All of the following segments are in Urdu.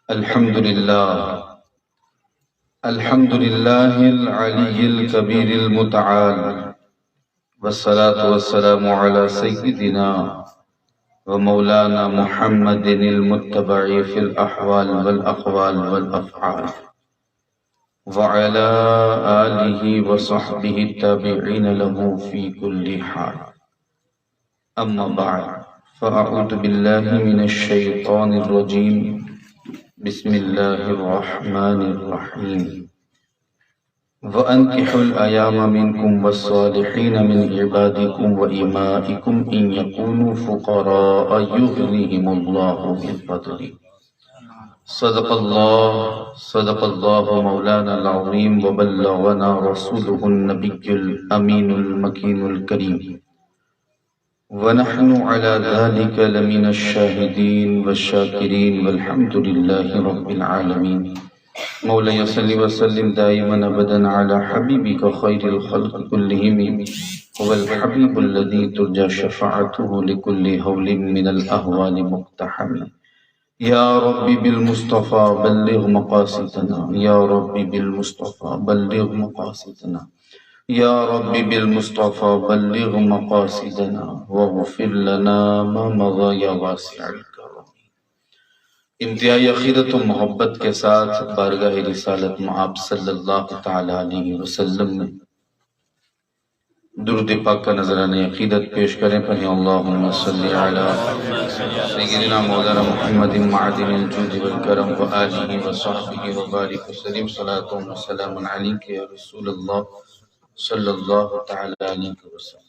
الحمد لله الحمد لله العلي الكبير المتعال، والصلاة والسلام على سيدنا ومولانا محمد المتبع في الأحوال والأقوال والأفعال، وعلى آله وصحبه التابعين له في كل حال. أما بعد، فأعوذ بالله من الشيطان الرجيم. بسم الله الرحمن الرحيم. وَأَنْكِحُوا الْأَيَامَ مِنْكُمْ وَالصَّالِحِينَ مِنْ عِبَادِكُمْ وَإِمَائِكُمْ إِنْ يَكُونُوا فُقَرَاءَ يُغْنِهِمُ اللَّهُ مِنْ فَضْلِهِ. صدق الله مولانا العظيم، وبلغنا رسوله النبي الأمين المكين الكريم، ونحن على ذلك لمن الشاهدين والشاكرين، والحمد لله رب العالمين. مولاي صل وسلم دائما ابدا على حبيبك خير الخلق كلهم، هو الحبيب الذي ترجى شفاعته لكل هول من الأهوال مقتحم. يا رب بالمصطفى بلغ مقاصدنا، يا رب بالمصطفى بلغ مقاصدنا، يا رب بالمصطفى بلغ مقاصدنا، واغفر لنا ما مضى يا واسع الكرم. انتہائی عقیدت و محبت کے ساتھ بارگاہ رسالت مآب صلی اللہ تعالی علیہ وسلم میں درود پاک کا نذرانہ عقیدت پیش کریں. پڑھیں اللہم صلی علی سیدنا مولانا محمد معدن الجود والکرم وآلہ وصحبہ وبارک وسلم. صلاۃ و سلام علیک یا رسول اللہ صلی اللہ تعالی علیہ وسلم.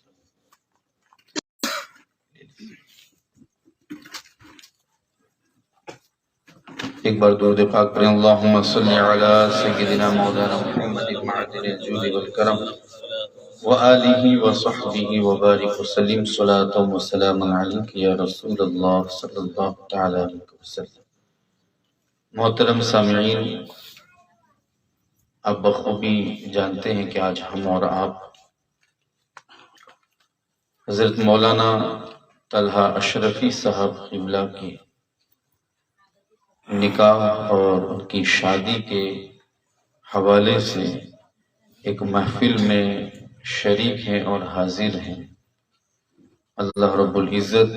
ایک بار درود پاک پڑھیں. اللہم صلی علی سیدنا مولانا محمد معدن الجود والکرم وآلہ وصحبہ وبارک وسلم. صلاۃ و سلام علیک یا رسول اللہ صلی اللہ تعالی علیہ وسلم. محترم سامعین، آپ بخوبی جانتے ہیں کہ آج ہم اور آپ حضرت مولانا طلحہ اشرفی صاحب قبلہ کی نکاح اور ان کی شادی کے حوالے سے ایک محفل میں شریک ہیں اور حاضر ہیں. اللہ رب العزت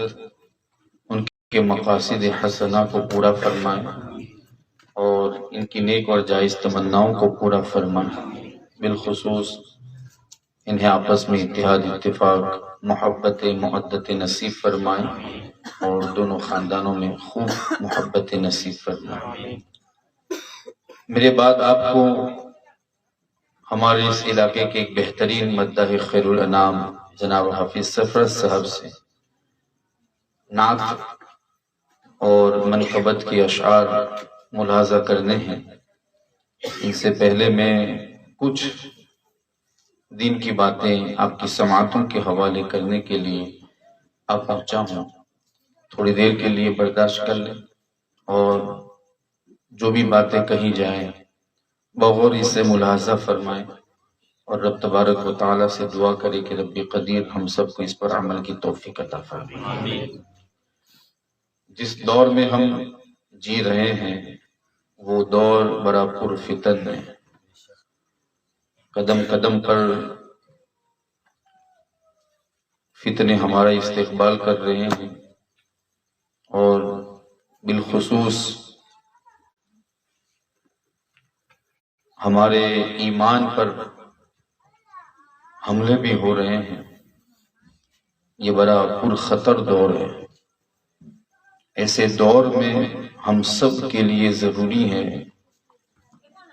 ان کے مقاصد حسنہ کو پورا فرمائے اور ان کی نیک اور جائز تمناؤں کو پورا فرمائے. بالخصوص انہیں آپس میں اتحاد، اتفاق، محبت، مودت نصیب فرمائے اور دونوں خاندانوں میں خوب محبت نصیب فرمائے. میرے بعد آپ کو ہمارے اس علاقے کے ایک بہترین مداح خیر الانام جناب حافظ سرفرز صاحب سے نعت اور منقبت کے اشعار ملاحظہ کرنے ہیں. ان سے پہلے میں کچھ دین کی باتیں آپ کی سماعتوں کے حوالے کرنے کے لیے آپ پہنچا ہوں. تھوڑی دیر کے لیے برداشت کر لیں اور جو بھی باتیں کہی جائیں بغور اسے ملاحظہ فرمائیں اور رب تبارک و تعالیٰ سے دعا کرے کہ رب قدیر ہم سب کو اس پر عمل کی توفیق عطا فرمائے. جس دور میں ہم جی رہے ہیں وہ دور بڑا پرفتن ہے. قدم قدم پر فتنے ہمارا استقبال کر رہے ہیں اور بالخصوص ہمارے ایمان پر حملے بھی ہو رہے ہیں. یہ بڑا پرخطر دور ہے. ایسے دور میں ہم سب کے لیے ضروری ہے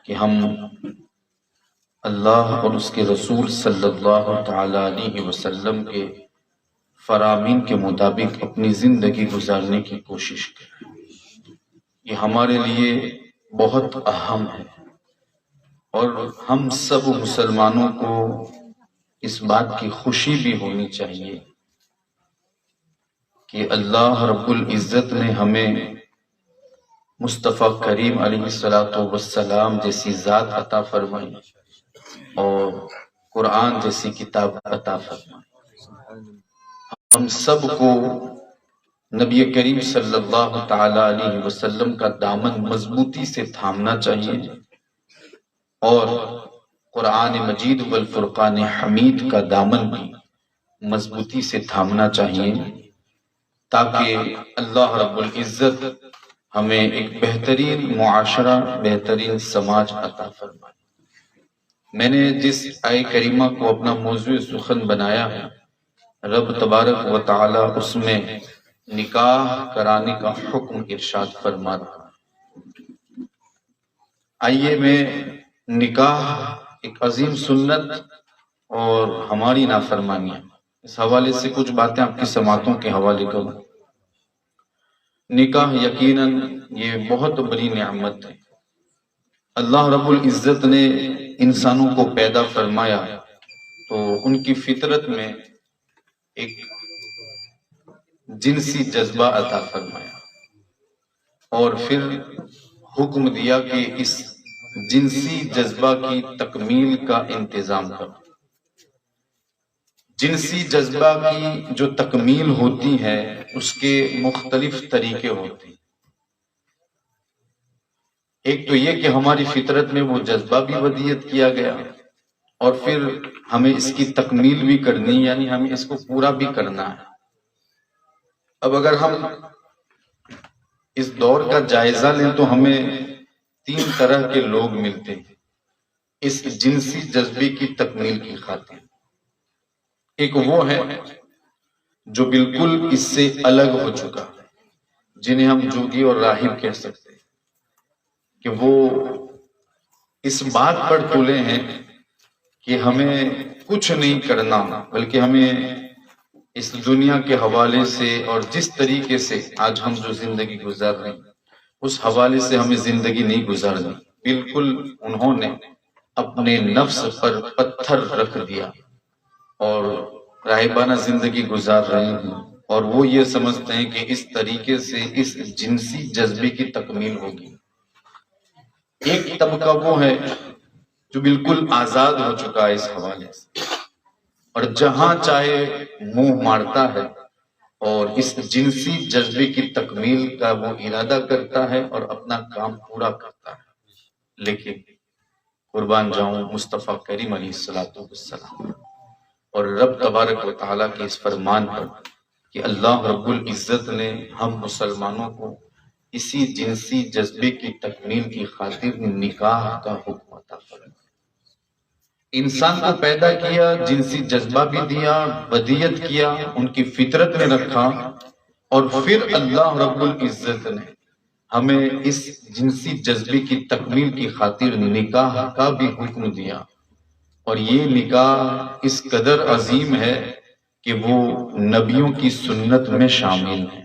کہ ہم اللہ اور اس کے رسول صلی اللہ تعالی علیہ وسلم کے فرامین کے مطابق اپنی زندگی گزارنے کی کوشش کریں. یہ ہمارے لیے بہت اہم ہے اور ہم سب مسلمانوں کو اس بات کی خوشی بھی ہونی چاہیے کہ اللہ رب العزت نے ہمیں مصطفیٰ کریم علیہ السلام جیسی ذات عطا فرمائی اور قرآن جیسی کتاب عطا فرمائی. ہم سب کو نبی کریم صلی اللہ تعالی علیہ وسلم کا دامن مضبوطی سے تھامنا چاہیے اور قرآن مجید والفرقان حمید کا دامن بھی مضبوطی سے تھامنا چاہیے تاکہ اللہ رب العزت ہمیں ایک بہترین معاشرہ، بہترین سماج عطا فرمائے۔ میں نے جس آیہ کریمہ کو اپنا موضوع سخن بنایا ہے، رب تبارک و تعالی اس میں نکاح کرانے کا حکم ارشاد فرما رہا ہے۔ آئیے میں نکاح ایک عظیم سنت اور ہماری نافرمانی ہے، اس حوالے سے کچھ باتیں آپ کی سماعتوں کے حوالے کروں۔ نکاح یقیناً یہ بہت بڑی نعمت ہے۔ اللہ رب العزت نے انسانوں کو پیدا فرمایا تو ان کی فطرت میں ایک جنسی جذبہ عطا فرمایا اور پھر حکم دیا کہ اس جنسی جذبہ کی تکمیل کا انتظام کرو۔ جنسی جذبہ کی جو تکمیل ہوتی ہے اس کے مختلف طریقے ہوتے ہیں۔ ایک تو یہ کہ ہماری فطرت میں وہ جذبہ بھی ودیت کیا گیا اور پھر ہمیں اس کی تکمیل بھی کرنی، یعنی ہمیں اس کو پورا بھی کرنا ہے۔ اب اگر ہم اس دور کا جائزہ لیں تو ہمیں 3 طرح کے لوگ ملتے ہیں اس جنسی جذبے کی تکمیل کی خاطر۔ ایک وہ ہے جو بالکل اس سے الگ ہو چکا ہے، جنہیں ہم جوگی اور راہب کہہ سکتے ہیں، کہ وہ اس بات پر تلے ہیں کہ ہمیں کچھ نہیں کرنا، بلکہ ہمیں اس دنیا کے حوالے سے اور جس طریقے سے آج ہم جو زندگی گزار رہے ہیں اس حوالے سے ہمیں زندگی نہیں گزارنی۔ بالکل انہوں نے اپنے نفس پر پتھر رکھ دیا اور راہبانہ زندگی گزار رہے ہیں، اور وہ یہ سمجھتے ہیں کہ اس طریقے سے اس جنسی جذبے کی تکمیل ہوگی۔ ایک طبقہ وہ ہے جو بالکل آزاد ہو چکا ہے اس حوالے سے اور جہاں چاہے منہ مارتا ہے اور اس جنسی جذبے کی تکمیل کا وہ ارادہ کرتا ہے اور اپنا کام پورا کرتا ہے۔ لیکن قربان جاؤں مصطفیٰ کریم علیہ السلام اور رب تبارک و تعالیٰ کے اس فرمان پر کہ اللہ رب العزت نے ہم مسلمانوں کو اسی جنسی جذبے کی تکمیل کی خاطر نکاح کا حکم عطا فرمایا۔ انسان کو پیدا کیا، جنسی جذبہ بھی دیا، ودیت کیا، ان کی فطرت میں رکھا، اور پھر اللہ رب العزت نے ہمیں اس جنسی جذبے کی تکمیل کی خاطر نکاح کا بھی حکم دیا، اور یہ نکاح اس قدر عظیم ہے کہ وہ نبیوں کی سنت میں شامل ہے۔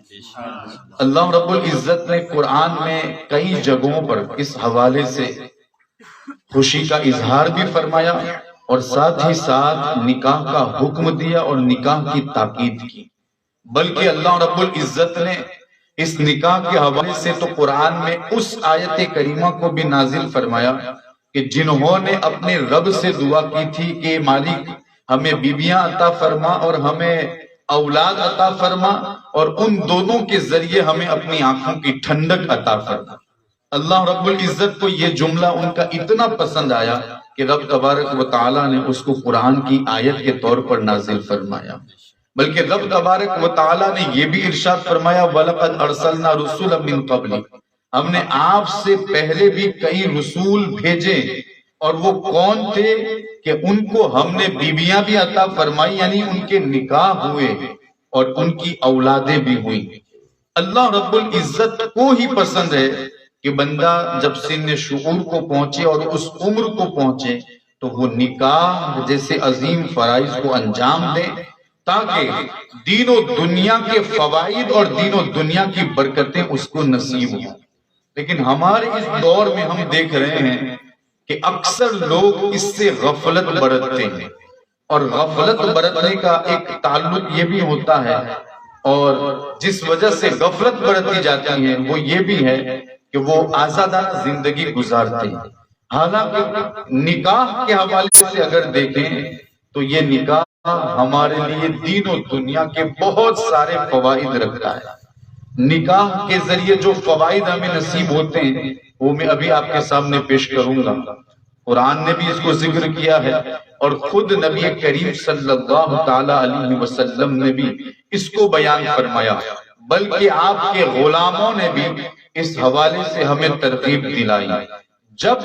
اللہ رب العزت نے قرآن میں کئی جگہوں پر اس حوالے سے خوشی کا اظہار بھی فرمایا اور ساتھ ہی ساتھ نکاح کا حکم دیا اور نکاح کی تاکید کی۔ بلکہ اللہ رب العزت نے اس نکاح کے حوالے سے تو قرآن میں اس آیت کریمہ کو بھی نازل فرمایا کہ جنہوں نے اپنے رب سے دعا کی تھی کہ مالک ہمیں بیویاں عطا فرما اور ہمیں اولاد عطا فرما، اور ان دونوں کے ذریعے ہمیں اپنی آنکھوں کی ٹھنڈک عطا فرما۔ اللہ رب العزت کو یہ جملہ ان کا اتنا پسند آیا کہ رب تبارک و تعالیٰ نے اس کو قرآن کی آیت کے طور پر نازل فرمایا۔ بلکہ رب تبارک و تعالیٰ نے یہ بھی ارشاد فرمایا وَلَقَدْ أَرْسَلْنَا رُسُولًا مِّن قَبْلِكَ، ہم نے آپ سے پہلے بھی کئی رسول بھیجے، اور وہ کون تھے کہ ان کو ہم نے بیویاں بھی عطا فرمائی، یعنی ان کے نکاح ہوئے اور ان کی اولادیں بھی ہوئیں۔ اللہ رب العزت کو ہی پسند ہے کہ بندہ جب سن شعور کو پہنچے اور اس عمر کو پہنچے تو وہ نکاح جیسے عظیم فرائض کو انجام دے، تاکہ دین و دنیا کے فوائد اور دین و دنیا کی برکتیں اس کو نصیب ہوں۔ لیکن ہمارے اس دور میں ہم دیکھ رہے ہیں کہ اکثر لوگ اس سے غفلت برتتے ہیں، اور غفلت برتنے کا ایک تعلق یہ بھی ہوتا ہے، اور جس وجہ سے غفلت برتی جاتی ہے وہ یہ بھی ہے کہ وہ آزادانہ زندگی گزارتے ہیں۔ حالانکہ نکاح کے حوالے سے اگر دیکھیں تو یہ نکاح ہمارے لیے دین و دنیا کے بہت سارے فوائد رکھتا ہے۔ نکاح کے ذریعے جو فوائد ہمیں نصیب ہوتے ہیں وہ میں ابھی آپ کے سامنے پیش کروں گا۔ قرآن نے بھی اس کو ذکر کیا ہے اور خود نبی کریم صلی اللہ تعالی علیہ وسلم نے بھی اس کو بیان فرمایا، بلکہ آپ کے غلاموں نے بھی اس حوالے سے ہمیں ترغیب دلائی۔ جب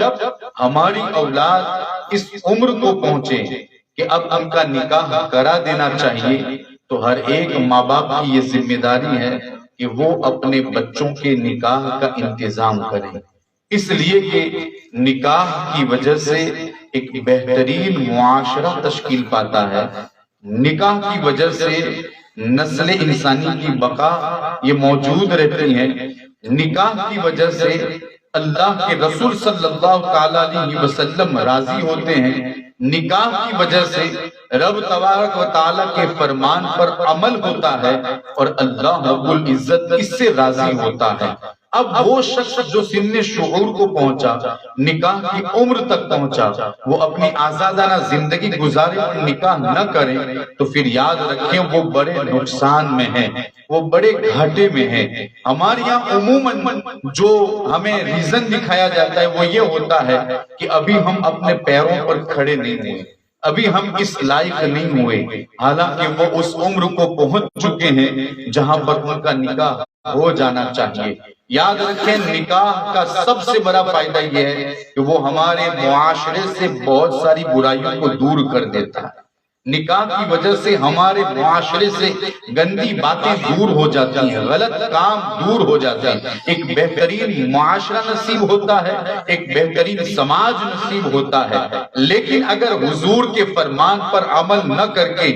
ہماری اولاد اس عمر کو پہنچے کہ اب ان کا نکاح کرا دینا چاہیے تو ہر ایک ماں باپ کی یہ ذمہ داری ہے کہ وہ اپنے بچوں کے نکاح کا انتظام کریں، اس لیے کہ نکاح کی وجہ سے ایک بہترین معاشرہ تشکیل پاتا ہے۔ نکاح کی وجہ سے نسل انسانی کی بقا یہ موجود رہتی ہے۔ نکاح کی وجہ سے اللہ کے رسول صلی اللہ تعالی علیہ وسلم راضی ہوتے ہیں۔ نکاح کی وجہ سے رب تبارک و تعالی کے فرمان پر عمل ہوتا ہے اور اللہ رب العزت اس سے راضی ہوتا ہے۔ اب وہ شخص جو سن شعور کو پہنچا، نکاح کی عمر تک پہنچا، وہ اپنی آزادانہ زندگی گزارے اور نکاح نہ کرے تو پھر یاد رکھیں وہ بڑے نقصان میں ہیں، وہ بڑے گھاٹے میں ہیں۔ ہمارے یہاں عموماً جو ہمیں ریزن دکھایا جاتا ہے وہ یہ ہوتا ہے کہ ابھی ہم اپنے پیروں پر کھڑے نہیں ہوئے، ابھی ہم اس لائق نہیں ہوئے، حالانکہ وہ اس عمر کو پہنچ چکے ہیں جہاں پر ان کا نکاح ہو جانا چاہیے۔ یاد رکھیں نکاح کا سب سے بڑا فائدہ یہ ہے کہ وہ ہمارے معاشرے سے بہت ساری برائیوں کو دور کر دیتا ہے۔ نکاح کی وجہ سے ہمارے معاشرے سے گندی باتیں دور ہو جاتی ہیں، غلط کام دور ہو جاتے ہیں، ایک بہترین معاشرہ نصیب ہوتا ہے، ایک بہترین سماج نصیب ہوتا ہے۔ لیکن اگر حضور کے فرمان پر عمل نہ کر کے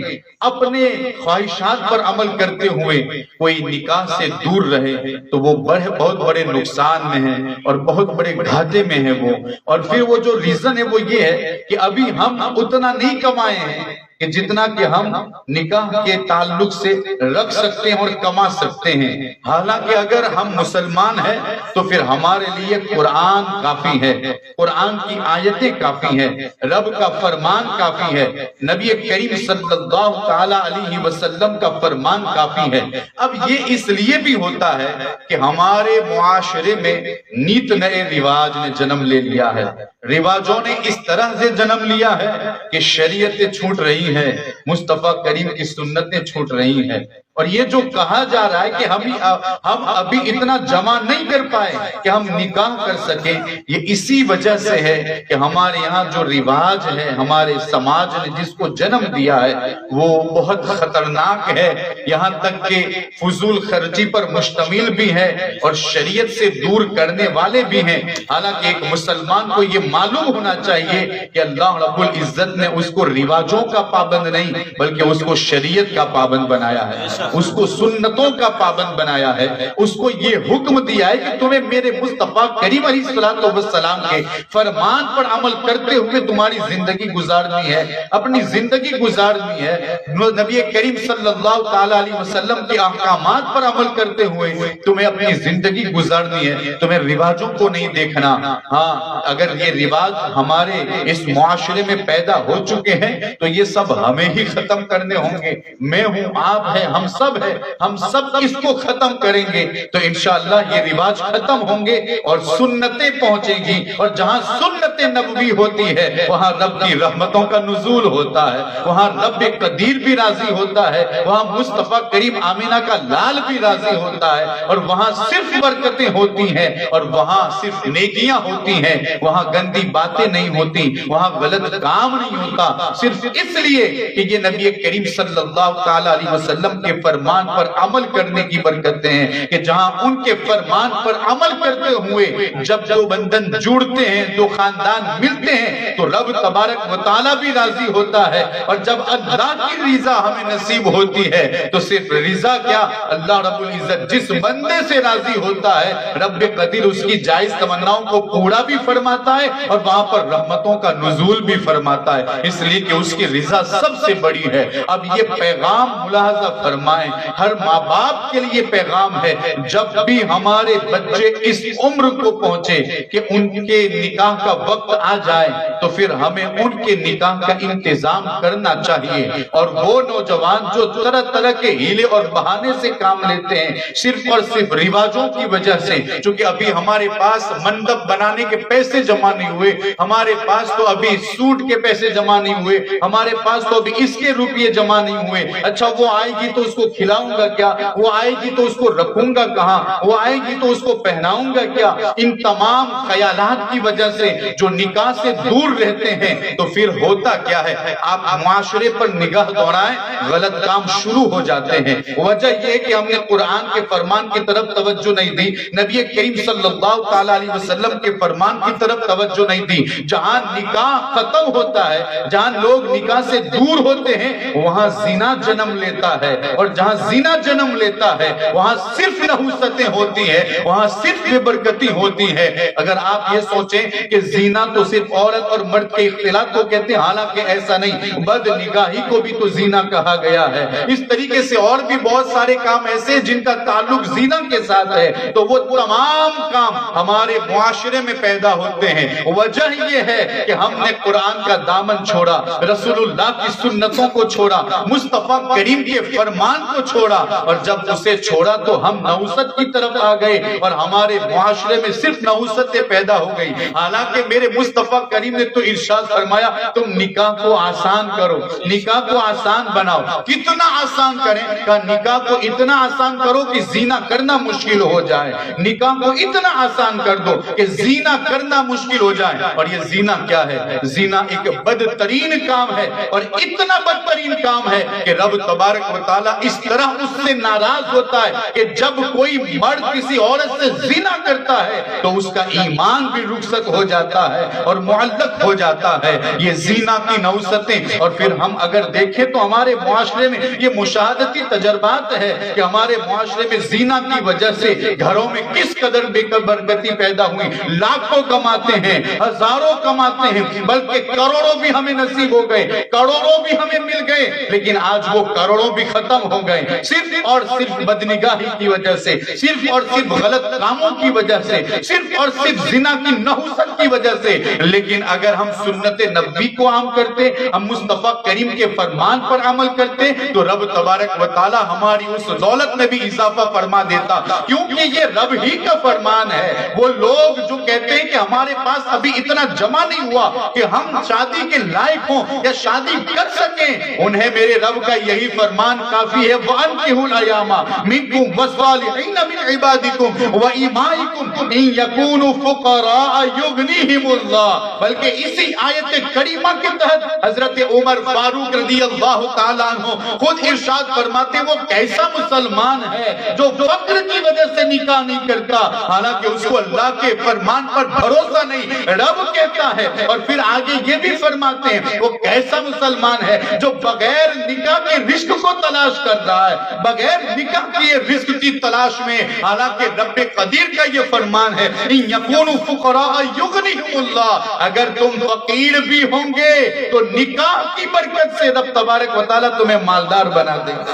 اپنے خواہشات پر عمل کرتے ہوئے کوئی نکاح سے دور رہے تو وہ بہت بڑے نقصان میں ہیں اور بہت بڑے گھاٹے میں ہیں وہ۔ اور پھر وہ جو ریزن ہے وہ یہ ہے کہ ابھی ہم اتنا نہیں کمائے ہیں کہ جتنا کہ ہم نکاح کے تعلق سے رکھ سکتے ہیں اور کما سکتے ہیں۔ حالانکہ اگر ہم مسلمان ہیں تو پھر ہمارے لیے قرآن کافی ہے، قرآن کی آیتیں کافی ہیں، رب کا فرمان کافی ہے، نبی کریم صلی اللہ تعالی علیہ وسلم کا فرمان کافی ہے۔ اب یہ اس لیے بھی ہوتا ہے کہ ہمارے معاشرے میں نیت نئے رواج نے جنم لے لیا ہے، رواجوں نے اس طرح سے جنم لیا ہے کہ شریعتیں چھوٹ رہی ہے، مصطفیٰ کریم کی سنتیں چھوٹ رہی ہیں۔ اور یہ جو کہا جا رہا ہے کہ ہم ابھی اتنا جمع نہیں کر پائے کہ ہم نکاح کر سکیں، یہ اسی وجہ سے ہے کہ ہمارے یہاں جو رواج ہے، ہمارے سماج نے جس کو جنم دیا ہے وہ بہت خطرناک ہے، یہاں تک کہ فضول خرچی پر مشتمل بھی ہے اور شریعت سے دور کرنے والے بھی ہیں۔ حالانکہ ایک مسلمان کو یہ معلوم ہونا چاہیے کہ اللہ رب العزت نے اس کو رواجوں کا پابند نہیں بلکہ اس کو شریعت کا پابند بنایا ہے، اس کو سنتوں کا پابند بنایا ہے، اس کو یہ حکم دیا ہے کہ تمہیں میرے مصطفیٰ کریم علیہ السلام کے فرمان پر عمل کرتے ہوئے تمہاری زندگی گزارنی ہے، اپنی زندگی گزارنی ہے۔ نبی کریم صلی اللہ تعالی علیہ وسلم کے احکامات پر عمل کرتے ہوئے تمہیں اپنی زندگی گزارنی ہے، تمہیں رواجوں کو نہیں دیکھنا۔ ہاں اگر یہ رواج ہمارے اس معاشرے میں پیدا ہو چکے ہیں تو یہ سب ہمیں ہی ختم کرنے ہوں گے، میں ہوں، آپ ہیں، ہم سب ہیں، ہم سب اس کو ختم کریں گے تو انشاءاللہ یہ رواج ختم ہوں گے اور سنتیں پہنچیں گی، اور جہاں سنت نبوی ہوتی ہے وہاں رب کی رحمتوں کا نزول ہوتا ہے، وہاں رب قدیر بھی راضی ہوتا ہے، وہاں مصطفیٰ کریم آمینہ کا لال بھی راضی ہوتا ہے، اور وہاں صرف برکتیں ہوتی ہیں اور وہاں صرف نیکیاں ہوتی ہیں، وہاں گندی باتیں نہیں ہوتی، وہاں غلط کام نہیں ہوتا، صرف اس لیے کہ یہ نبی کریم صلی اللہ تعالی علیہ وسلم کے فرمان پر عمل کرنے کی برکتیں ہیں کہ جہاں ان کے فرمان پر عمل کرتے ہوئے جب دو بندن جڑتے ہیں، دو خاندان ملتے ہیں تو رب تبارک و تعالی بھی راضی ہوتا ہے، اور جب اللہ کی رضا ہمیں نصیب ہوتی ہے تو صرف رضا کیا، اللہ رب العزت جس بندے سے راضی ہوتا ہے رب قدیر اس کی جائز تمناؤں کو پورا بھی فرماتا ہے اور وہاں پر رحمتوں کا نزول بھی فرماتا ہے، اس لیے کہ اس کی رضا سب سے بڑی ہے۔ اب یہ پیغام ملاحظہ فرمائیں فرمائیں۔ ہر ماں باپ کے لیے پیغام ہے، جب بھی ہمارے بچے اس عمر کو پہنچے کہ ان کے نکاح کا وقت آ جائے تو پھر ہمیں ان کے نکاح کا انتظام کرنا چاہیے۔ اور وہ نوجوان جو طرح طرح کے ہیلے اور بہانے سے کام لیتے ہیں صرف اور صرف رواجوں کی وجہ سے، چونکہ ابھی ہمارے پاس منڈپ بنانے کے پیسے جمع نہیں ہوئے، ہمارے پاس تو ابھی سوٹ کے پیسے جمع نہیں ہوئے، ہمارے پاس تو ابھی اس کے روپیے جمع نہیں ہوئے، اچھا وہ آئے گی تو اس کو کھلاؤں گا کیا، وہ آئے گی تو اس کو رکھوں گا کہاں، وہ آئے گی تو اس کو پہناؤں گا کیا۔ ان تمام خیالات کی وجہ سے جو نکاح سے دور رہتے ہیں تو پھر ہوتا کیا ہے، آپ معاشرے پر نگاہ دوڑائیں، غلط کام شروع ہو جاتے ہیں۔ وجہ یہ کہ ہم نے قرآن کے فرمان کی طرف توجہ نہیں دی، نبی کریم صلی اللہ تعالی علیہ وسلم کے فرمان کی طرف توجہ نہیں دی۔ جہاں نکاح ختم ہوتا ہے، جہاں لوگ نکاح سے دور ہوتے ہیں، وہاں زنا جنم لیتا ہے، اور جہاں زنا جنم لیتا ہے وہاں صرف نحوستیں ہوتی ہیں، وہاں صرف بے برکتی ہوتی ہے۔ اگر آپ یہ سوچیں کہ زنا تو صرف عورت اور مرد کے اختلاط کو کہتے ہیں، حالانکہ ایسا نہیں، بد نگاہی کو بھی تو زنا کہا گیا ہے۔ اس طریقے سے اور بھی بہت سارے کام ایسے جن کا تعلق زنا کے ساتھ ہے، تو وہ تمام کام ہمارے معاشرے میں پیدا ہوتے ہیں۔ وجہ یہ ہے کہ ہم نے قرآن کا دامن چھوڑا، رسول اللہ کی سنتوں کو چھوڑا، مصطفیٰ کریم کے فرمان کو چھوڑا، اور جب اسے چھوڑا تو ہم نحوست کی طرف آ گئے، اور ہمارے معاشرے میں صرف نحوستیں پیدا ہو گئی۔ حالانکہ میرے مصطفیٰ کریم نے تو ارشاد فرمایا تم نکاح کو آسان کرو، نکاح کو آسان بناؤ۔ کتنا آسان کریں؟ کہ نکاح کو اتنا آسان کرو کہ زنا کرنا مشکل ہو جائے، نکاح کو اتنا آسان کر دو کہ زنا کرنا مشکل ہو جائے۔ اور یہ زنا کیا ہے؟ زنا ایک بدترین کام ہے، اور اتنا بدترین کام ہے کہ رب تبارک و تعالیٰ اس طرح اس سے ناراض ہوتا ہے کہ جب کوئی مرد کسی عورت سے زنا کرتا ہے تو اس کا ایمان بھی رخصت ہو جاتا ہے اور معلق ہو جاتا ہے۔ یہ زنا کی نحوستیں، اور پھر ہم اگر دیکھیں تو ہمارے معاشرے میں یہ مشاہدتی تجربات ہے کہ ہمارے معاشرے میں زنا کی وجہ سے گھروں میں کس قدر بے برکتی پیدا ہوئی۔ لاکھوں کماتے ہیں، ہزاروں کماتے ہیں، بلکہ کروڑوں بھی ہمیں نصیب ہو گئے، کروڑوں بھی ہمیں مل گئے، لیکن آج وہ کروڑوں بھی ختم ہو گئے صرف اور صرف بدنگاہی کی وجہ سے، صرف اور صرف غلط کاموں کی وجہ سے، صرف اور صرف زنا کی نحوست کی وجہ سے۔ لیکن اگر ہم سنت نبوی کو عام کرتے، ہم مصطفیٰ کریم کے فرمان پر عمل کرتے، تو رب تبارک و تعالی ہماری اس دولت میں بھی اضافہ فرما دیتا، کیونکہ یہ رب ہی کا فرمان ہے۔ وہ لوگ جو کہتے ہیں کہ ہمارے پاس ابھی اتنا جمع نہیں ہوا کہ ہم شادی کے لائق ہوں یا شادی کر سکیں، انہیں میرے رب کا یہی فرمان کافی ہے، وَأَنكِحُوا الْأَيَامَ مِنكُمْ وَالصَّالِحِينَ مِنْ عِبَادِكُمْ وَإِمَائِكُمْ إِنْ يَكُونُوا فُقَرَاءَ يُغْنِيهِمُ اللَّهُ۔ بلکہ اسی آیت کریمہ کے تحت حضرت عمر فاروق رضی اللہ تعالیٰ عنہ خود ارشاد فرماتے وہ کیسا مسلمان ہے جو فقر کی وجہ سے نکاح نہیں کرتا، حالانکہ اس کو اللہ کے فرمان پر بھروسہ نہیں، رب کہتا ہے۔ اور پھر آگے یہ بھی فرماتے ہیں وہ کیسا مسلمان ہے جو بغیر نکاح کے رزق کو تلاش کر رہا ہے، بغیر نکاح کے رزق کی تلاش میں، حالانکہ رب قدیر کا یہ فرمان ہے ان یکونوا فقراء یغنیہم اللہ، اگر تم فقیر بھی ہوں گے تو نکاح کی برکت سے رب تبارک و تعالیٰ تمہیں مالدار بنا دے گا،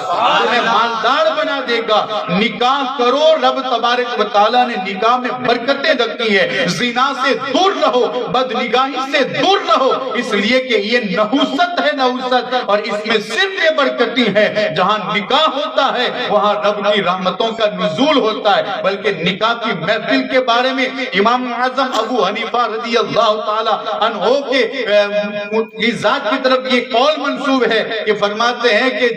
تمہیں مالدار بنا دے گا۔ نکاح کرو، رب تبارک و تعالیٰ نے نکاح میں برکتیں رکھی ہے۔ زنا سے دور رہو، بدنگاہی سے دور رہو، اس لیے کہ یہ نحوست ہے، نحوست، اور اس میں صرف یہ برکتی ہے جہاں نکاح ہوتا ہے وہاں رب کی رحمتوں کا نزول ہوتا ہے۔ بلکہ نکاح کی محفل کے بارے میں امام اعظم ابو حنیفہ رضی اللہ تعالی عنہ کے ذات کی طرف یہ قول منسوب ہے کہ فرماتے ہیں کہ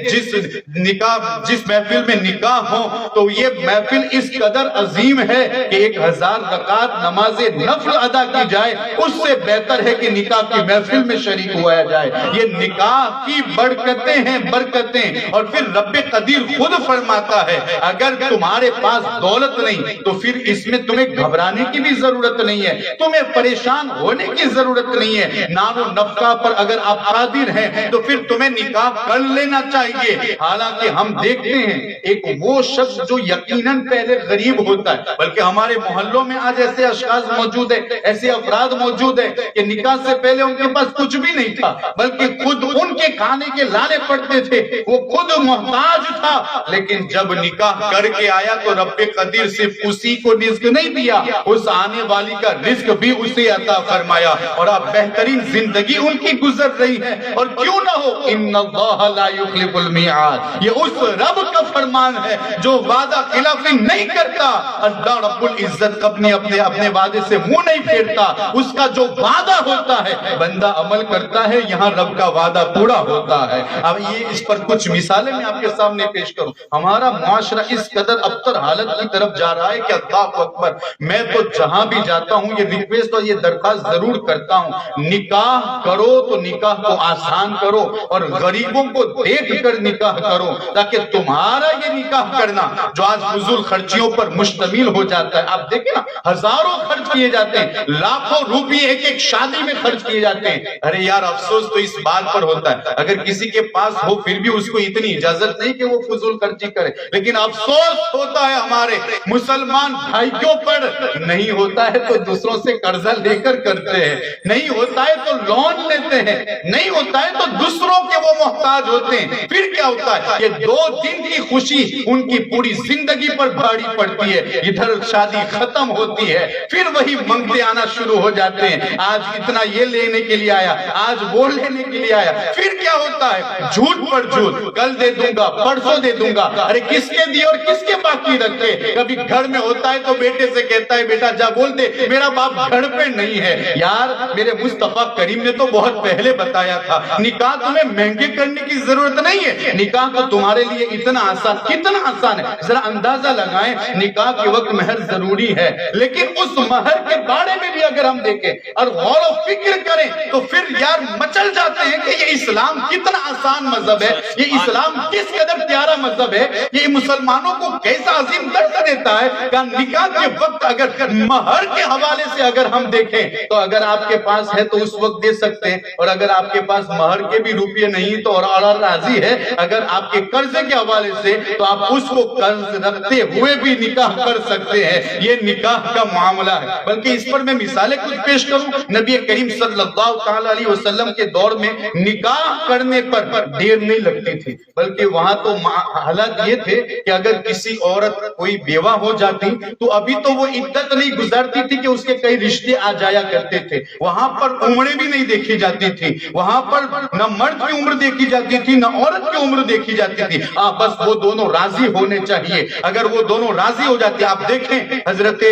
جس محفل میں نکاح ہو تو یہ محفل اس قدر عظیم ہے کہ 1000 رکعت نماز نفل ادا کی جائے، اس سے بہتر ہے کہ نکاح کی محفل میں شریک ہوا جائے۔ یہ نکاح کی برکتیں ہیں، برکتیں۔ اور پھر رب قدیر خود فرماتا ہے اگر تمہارے پاس دولت نہیں تو پھر اس میں تمہیں گھبرانے کی بھی ضرورت نہیں ہے، تمہیں پریشان ہونے کی ضرورت نہیں ہے۔ نان و نفقہ پر اگر آپ قادر ہیں تو پھر تمہیں نکاح کر لینا چاہیے۔ حالانکہ ہم دیکھتے ہیں ایک وہ شخص جو یقیناً پہلے غریب ہوتا ہے، بلکہ ہمارے محلوں میں آج ایسے اشخاص موجود ہیں ایسے افراد موجود ہیں کہ نکاح سے پہلے ان کے پاس کچھ بھی نہیں تھا، بلکہ خود ان کے کھانے کے لانے پڑتے تھے، وہ خود محتاج تھا، لیکن جب نکاح کر کے آیا تو رب قدیر صرف اسی کو رزق نہیں دیا، اس آنے والی کا رزق بھی اسے عطا فرمایا، اور اب بہترین زندگی ان کی گزر رہی ہے۔ اور کیوں نہ ہو، ان اللہ لا یخلف المیعاد، یہ اس رب کا فرمان ہے جو وعدہ خلافی نہیں کرتا۔ اللہ رب العزت اپنے وعدے سے منہ نہیں پھیرتا، اس کا جو وعدہ ہوتا ہے بندہ عمل کرتا ہے، یہاں رب کا وعدہ پورا ہوتا ہے۔ اب یہ اس پر کچھ مثالیں میں آپ کے سامنے پیش کروں۔ ہمارا معاشرہ اس قدر ابتر حالت کی طرف جا رہا ہے کہ اللہ اکبر، میں تو جہاں بھی جاتا ہوں یہ ریکویسٹ اور یہ درخواست ضرور کرتا ہوں، نکاح کرو تو نکاح کو آسان کرو اور غریبوں کو دیکھ کر نکاح کرو، تاکہ تمہارا یہ نکاح کرنا جو آج فضول خرچیوں پر مشتمل ہو جاتا ہے، آپ دیکھیں نا، ہزاروں خرچ کیے جاتے ہیں، لاکھوں روپے ایک ایک شادی میں خرچ کیے جاتے ہیں۔ ارے یار، افسوس تو اس بات پر ہوتا ہے اگر کسی کے پاس ہو پھر بھی اس کو اتنی اجازت نہیں کہ وہ فضول خرچی کرے، لیکن افسوس ہوتا ہے ہمارے مسلمان بھائیوں پر، نہیں ہوتا ہے تو دوسروں سے قرضہ لے کر کرتے ہیں، نہیں ہوتا ہے تو لون لیتے ہیں، نہیں ہوتا ہے تو دوسروں کے وہ محتاج ہوتے ہیں۔ پھر کیا ہوتا ہے، یہ 2 دن کی خوشی ان کی پوری زندگی پر بھاری پڑتی ہے، ادھر شادی ختم ہوتی ہے، پھر وہی منگتے آنا شروع ہو جاتے ہیں، آج اتنا یہ لینے کے لیے آیا، آج وہ لینے کے لیے آیا۔ پھر کیا ہوتا ہے، جھوٹ پر جھوٹ، کل دے دوں گا، پرسوں دے دوں گا، ارے کس کے دیے اور کس کے باقی رکھے۔ کبھی گھر میں ہوتا ہے تو بیٹے سے کہتا ہے بیٹا جا بول دے میرا باپ گھر پہ نہیں ہے۔ یار میرے مصطفیٰ کریم نے تو بہت پہلے بتایا تھا، نکاح تمہیں مہنگے کرنے کی ضرورت نہیں ہے، نکاح تو تمہارے لیے اتنا آسان، کتنا آسان ہے، ذرا اندازہ لگائیں، نکاح کے وقت مہر ضروری ہے، لیکن اس مہر کے بارے میں بھی اگر ہم دیکھیں اور غور و فکر کریں تو پھر یار مچل جاتے ہیں کہ یہ اسلام کتنا آسان مذہب ہے، یہ اسلام کس قدر پیارا مذہب ہے، یہ مسلمانوں کو کیسا عظیم درس دیتا ہے کہ نکاح کے وقت اگر مہر کے حوالے سے اگر ہم دیکھیں تو اگر آپ کے پاس ہے تو اس وقت دے سکتے ہیں، اور اگر آپ کے پاس مہر کے بھی روپے نہیں تو اور راضی ہے اگر آپ کے قرضے کے حوالے سے تو آپ اس کو قرض رکھتے ہوئے بھی نکاح کر سکتے ہیں۔ یہ نکاح کا معاملہ ہے، بلکہ اس پر میں مثالیں کچھ پیش کروں۔ نبی کریم صلی اللہ تعالی علیہ وسلم کے دور میں نکاح کرنے پر دیر نہیں لگتی تھی، بلکہ وہاں تو حالات یہ تھے کہ اگر کسی عورت کوئی بیوہ ہو جاتی تو ابھی تو وہ عدت نہیں گزارتی تھی کہ اس کے کئی رشتے آ جایا کرتے تھے، وہاں پر عمریں بھی نہیں دیکھی جاتی تھی، وہاں پر نہ مرد کی عمر دیکھی جاتی تھی نہ عورت کی عمر دیکھی جاتی تھی، بس وہ دونوں راضی ہونے چاہیے۔ اگر وہ دونوں راضی ہو جاتے، آپ دیکھیں حضرت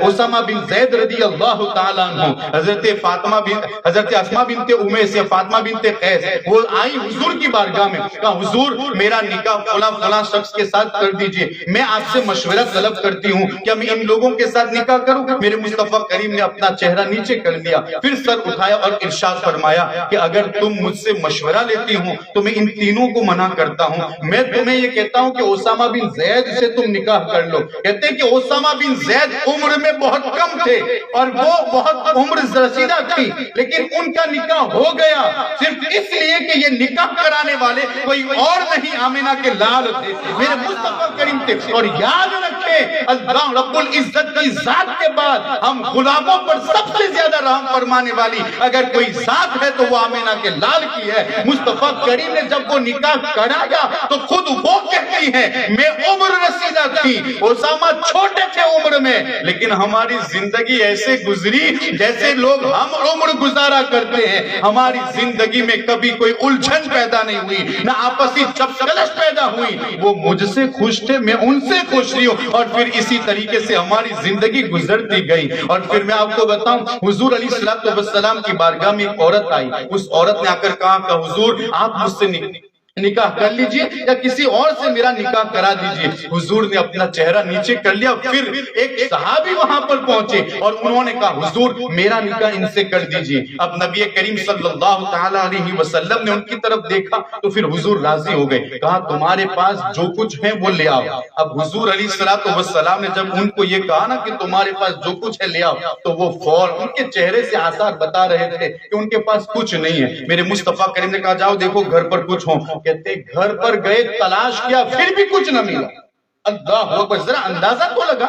اسامہ بن زید رضی اللہ تعالیٰ عنہ، حضرت اسماء بنت امیس یا فاطمہ بنت قیس، وہ آئی حضور کی بارگاہ میں، کہا حضور میرا نکاح فلاں شخص کے ساتھ کر دیجئے، میں آپ سے مشورہ طلب کرتی ہوں کیا میں ان لوگوں کے ساتھ نکاح کروں؟ میرے مصطفیٰ کریم نے اپنا چہرہ نیچے کر لیا، پھر سر اٹھایا اور ارشاد فرمایا کہ اگر تم مجھ سے مشورہ لیتی ہوں تو میں ان تینوں کو منع کرتا ہوں، میں تمہیں یہ کہتا ہوں کہ اسامہ بن زید سے تم نکاح کر لو۔ کہتے ہیں کہ اسامہ بن زید عمر میں بہت کم تھے اور وہ بہت عمر رسیدہ تھی، لیکن ان کا نکاح ہو گیا صرف اس لیے کہ یہ نکاح کرانے والے کوئی اور نہیں، آمنہ کے لال تھے، میرے مصطفیٰ کریم تھے۔ اور یاد رکھیں اللہ رب العزت کی ذات کے بعد ہم غلاموں پر سب سے زیادہ رحم فرمانے والی اگر کوئی ذات ہے تو وہ آمنہ کے لال کی ہے۔ مصطفیٰ کریم نے جب وہ نکاح کرایا تو خود وہ کہتی ہیں میں عمر رسیدہ تھی، اسامہ چھوٹے تھے عمر میں، لیکن ہماری زندگی ایسے گزری جیسے لوگ ہم عمر گزارا کرتے ہیں، ہماری زندگی میں کبھی کوئی الجھن پیدا نہیں ہوئی، نہ آپسی چپکلش پیدا ہوئی، وہ مجھ سے خوش تھے میں ان سے خوش رہی ہوں، اور پھر اسی طریقے سے ہماری زندگی گزرتی گئی۔ اور پھر میں آپ کو بتاؤں، حضور علیہ السلام کی بارگاہ میں ایک عورت آئی، اس عورت نے آ کر کہا کہ حضور آپ مجھ سے نکاح کر لیجئے یا کسی اور سے میرا نکاح کرا دیجئے۔ حضور نے اپنا چہرہ نیچے کر لیا، پھر ایک صحابی وہاں پر پہنچے اور انہوں نے کہا حضور میرا نکاح ان سے کر دیجئے۔ اب نبی کریم صلی اللہ تعالی علیہ وسلم نے ان کی طرف دیکھا تو پھر حضور راضی ہو گئے، کہا تمہارے پاس جو کچھ ہے وہ لے آؤ۔ اب حضور علیہ السلام نے جب ان کو یہ کہا نا کہ تمہارے پاس جو کچھ ہے لے آؤ، تو وہ فوراً ان کے چہرے سے آثار بتا رہے تھے کہ ان کے پاس کچھ نہیں ہے۔ میرے مصطفیٰ کریم نے کہا جاؤ دیکھو گھر پر کچھ ہو، کہتے گھر پر گئے تلاش کیا پھر بھی کچھ نہ ملا، اللہ اکبر، ذرا اندازہ تو لگا،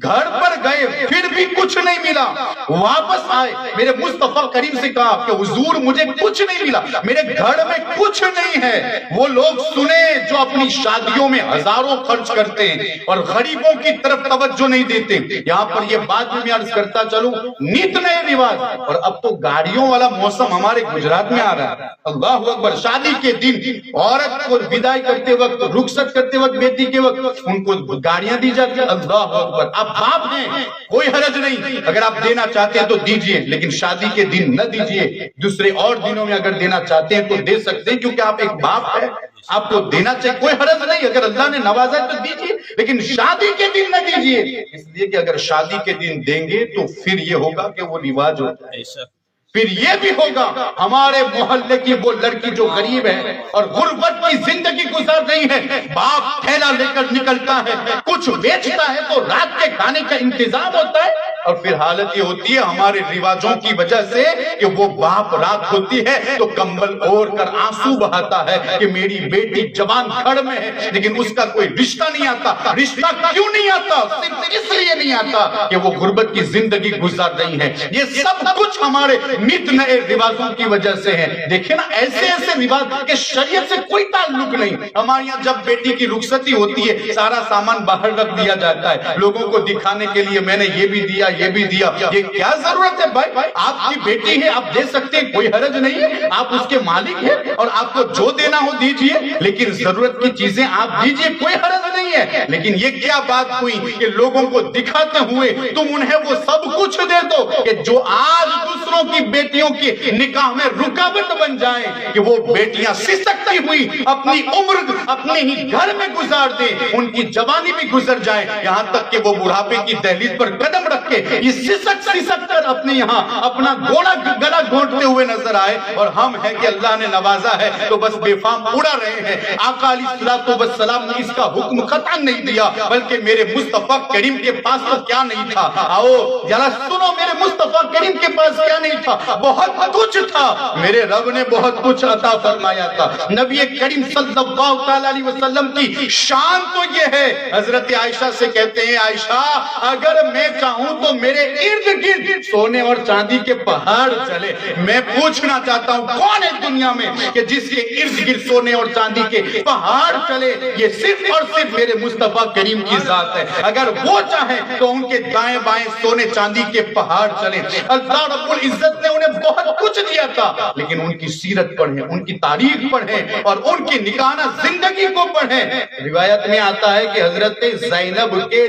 گھر پر گئے پھر بھی کچھ نہیں ملا، واپس آئے، میرے مصطفیٰ کریم سے کہا کہ حضور مجھے کچھ نہیں ملا، میرے گھر میں کچھ نہیں ہے۔ وہ لوگ سنیں جو اپنی شادیوں میں ہزاروں خرچ کرتے ہیں اور غریبوں کی طرف توجہ نہیں دیتے۔ یہاں پر یہ بات بھی میں عرض کرتا چلوں، نیت نئے رواج، اور اب تو گاڑیوں والا موسم ہمارے گجرات میں آ رہا ہے۔ اللہ اکبر، شادی کے دن عورت کو بدائی کرتے وقت، رخصت کرتے وقت، بیٹی کے وقت ان کو گاڑیاں دی جاتی ہیں۔ اللہ اکبر، آپ باپ ہیں، کوئی حرج نہیں، اگر آپ دینا چاہتے ہیں تو دیجئے، لیکن شادی کے دن نہ دیجئے، دوسرے اور دنوں میں اگر دینا چاہتے ہیں تو دے سکتے ہیں، کیونکہ آپ ایک باپ ہیں، آپ کو دینا چاہیے، کوئی حرج نہیں، اگر اللہ نے نوازا ہے تو دیجئے، لیکن شادی کے دن نہ دیجئے، اس لیے کہ اگر شادی کے دن دیں گے تو پھر یہ ہوگا کہ وہ رواج ہوتا ہے، پھر یہ بھی ہوگا ہمارے محلے کی وہ لڑکی جو غریب ہے اور غربت کی زندگی گزار رہی ہے، باپ تھیلا لے کر نکلتا ہے، کچھ بیچتا ہے تو رات کے کھانے کا انتظام ہوتا ہے، اور پھر حالت یہ ہوتی ہے ہمارے رواجوں کی وجہ سے کہ وہ باپ رات ہوتی ہے تو کمبل اوڑھ کر آنسو بہاتا ہے کہ میری بیٹی جوان گھر میں ہے لیکن اس کا کوئی رشتہ نہیں آتا۔ رشتہ کیوں نہیں آتا؟ صرف اس لیے نہیں آتا کہ وہ غربت کی زندگی گزار رہی ہے۔ یہ سب کچھ ہمارے نت نئے رواجوں کی وجہ سے ہے۔ دیکھیں نا، ایسے ایسے رواج کہ شریعت سے کوئی تعلق نہیں۔ ہمارے یہاں جب بیٹی کی رخصتی ہوتی ہے سارا سامان باہر رکھ دیا جاتا ہے لوگوں کو دکھانے کے لیے، میں نے یہ بھی دیا یہ بھی دیا۔ یہ کیا ضرورت ہے بھائی؟ آپ کی بیٹی ہے، آپ دے سکتے ہیں، کوئی حرج نہیں ہے، آپ اس کے مالک ہیں اور آپ کو جو دینا ہو دیجئے، لیکن ضرورت کی چیزیں آپ دیجئے، کوئی حرج نہیں ہے۔ لیکن یہ کیا بات ہوئی کہ لوگوں کو دکھاتے ہوئے تم انہیں وہ سب کچھ دے دو کہ جو آج دوسروں کی بیٹیوں کی نکاح میں رکاوٹ بن جائیں، کہ وہ بیٹیاں سسکتی ہوئی اپنی عمر اپنے ہی گھر میں گزار دیں، ان کی جوانی بھی گزر جائے، یہاں تک کہ وہ بڑھاپے کی دہلیز پر قدم رکھ کے یہ سسک کر اپنے یہاں اپنا گلا گھونٹتے ہوئے نظر آئے، اور ہم ہیں کہ اللہ نے نوازا ہے تو بس بے فام اڑا رہے ہیں۔ آقا علیہ الصلوۃ والسلام نے اس کا حکم قطعا نہیں دیا، بلکہ میرے مصطفیٰ کریم کے پاس تو کیا نہیں تھا، آؤ ذرا سنو، میرے مصطفیٰ کریم کے پاس کیا نہیں تھا؟ بہت کچھ تھا، میرے رب نے بہت کچھ عطا فرمایا تھا۔ نبی کریم صلی اللہ علیہ وسلم کی شان تو یہ ہے، حضرت عائشہ سے کہتے ہیں عائشہ اگر میں چاہوں تو میرے ارد گرد سونے اور چاندی کے پہاڑ چلے۔ میں پوچھنا چاہتا ہوں کون ہے دنیا میں کہ جس کے ارد گرد سونے اور چاندی کے پہاڑ چلے؟ یہ صرف اور صرف میرے مصطفیٰ کریم کی ذات ہے۔ اگر وہ چاہیں تو ان کے دائیں بائیں سونے چاندی کے پہاڑ چلیں۔ اللہ رب العزت نے انہیں بہت کچھ دیا تھا، لیکن ان کی سیرت پڑھیں، ان کی تاریخ پڑھیں اور ان کی نکاحانہ زندگی کو پڑھیں۔ روایت میں آتا ہے کہ حضرت زینب کے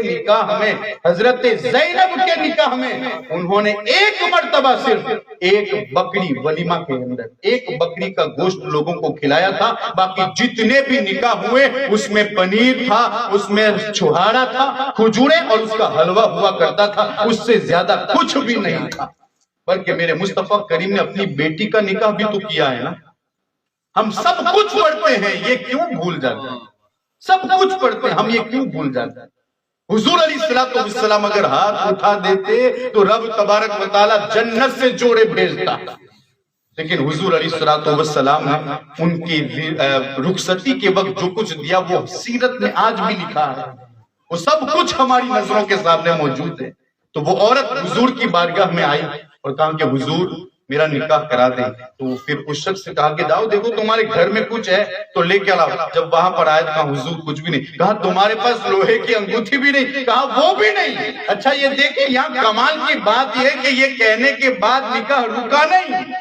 نکاح میں انہوں نے ایک مرتبہ صرف ایک بکری ولیمہ کے اندر ایک بکری کا گوشت لوگوں کو کھلایا تھا، باقی جتنے بھی نکاح ہوئے اس میں پنیر تھا، اس میں چھہارا تھا، کھجوریں اور اس کا حلوہ ہوا کرتا تھا، اس سے زیادہ کچھ بھی نہیں تھا۔ بلکہ میرے مصطفیٰ کریم نے اپنی بیٹی کا نکاح بھی تو کیا ہے نا۔ ہم سب کچھ پڑھتے ہیں، یہ کیوں بھول جاتے ہیں؟ سب کچھ پڑھتے ہیں، ہم یہ کیوں بھول جاتے ہیں؟ حضور علیہ السلام اگر ہاتھ اٹھا دیتے تو رب تبارک و تعالیٰ جنت سے جوڑے بھیجتا، لیکن حضور علیہ السلام نے ان کی رخصتی کے وقت جو کچھ دیا وہ سیرت میں آج بھی لکھا ہے، وہ سب کچھ ہماری نظروں کے سامنے موجود ہے۔ تو وہ عورت حضور کی بارگاہ میں آئی اور کہا کہ حضور میرا نکاح کرا دیں، تو پھر اس شخص سے کہا کہ جاؤ دیکھو تمہارے گھر میں کچھ ہے تو لے کے لاؤ۔ جب وہاں پر آئے کہا حضور کچھ بھی نہیں، کہا تمہارے پاس لوہے کی انگوٹھی بھی نہیں، کہا وہ بھی نہیں۔ اچھا یہ دیکھیں یہاں کمال کی بات یہ ہے کہ یہ کہنے کے بعد نکاح رکا نہیں،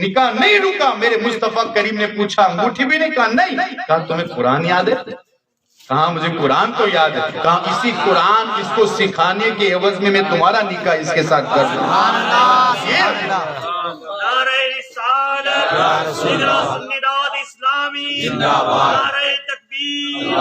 نکاح نہیں رکا۔ میرے مصطفیٰ کریم نے پوچھا انگوٹھی بھی نہیں؟ کہا نہیں۔ کہا تمہیں قرآن یاد ہے؟ کہا مجھے قرآن تو یاد ہے۔ کہا اسی قرآن اس کو سکھانے کے عوض میں تمہارا نکاح اس کے ساتھ کر دوں۔ نعرہ رسالت، نداء اسلامی، نعرہ تکبیر،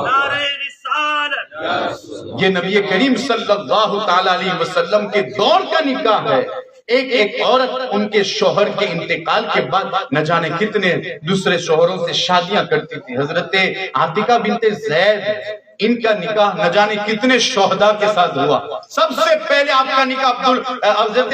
نعرہ رسالت۔ یہ نبی کریم صلی اللہ تعالی علیہ وسلم کے دور کا نکاح ہے۔ ایک عورت ان کے شوہر کے انتقال کے بعد نہ جانے کتنے دوسرے شوہروں سے شادیاں کرتی تھی۔ حضرت عاتقہ بنت زید ان کا نکاح نہ جانے کتنے شہداء کے ساتھ ہوا۔ سب سے پہلے آپ کا نکاح حضرت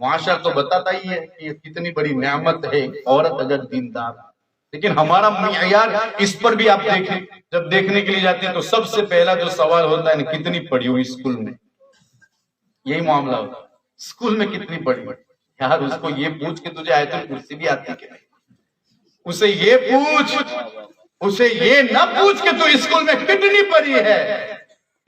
معاشرہ تو بتاتا ہی ہے کہ یہ کتنی بڑی نعمت ہے عورت اگر دیندار، لیکن ہمارا معیار اس پر بھی آپ دیکھیں، جب دیکھنے کے لیے جاتے ہیں تو سب سے پہلا جو سوال ہوتا ہے نا، کتنی پڑھی ہوئی اسکول میں، یہی معاملہ ہوتا ہے، اسکول میں کتنی پڑھی ہوئی؟ یار اس کو یہ پوچھ کہ تجھے آیت الکرسی بھی آتی کہ نہیں، اسے یہ پوچھ، اسے یہ نہ پوچھ کہ تو اسکول میں کتنی پڑھی ہے۔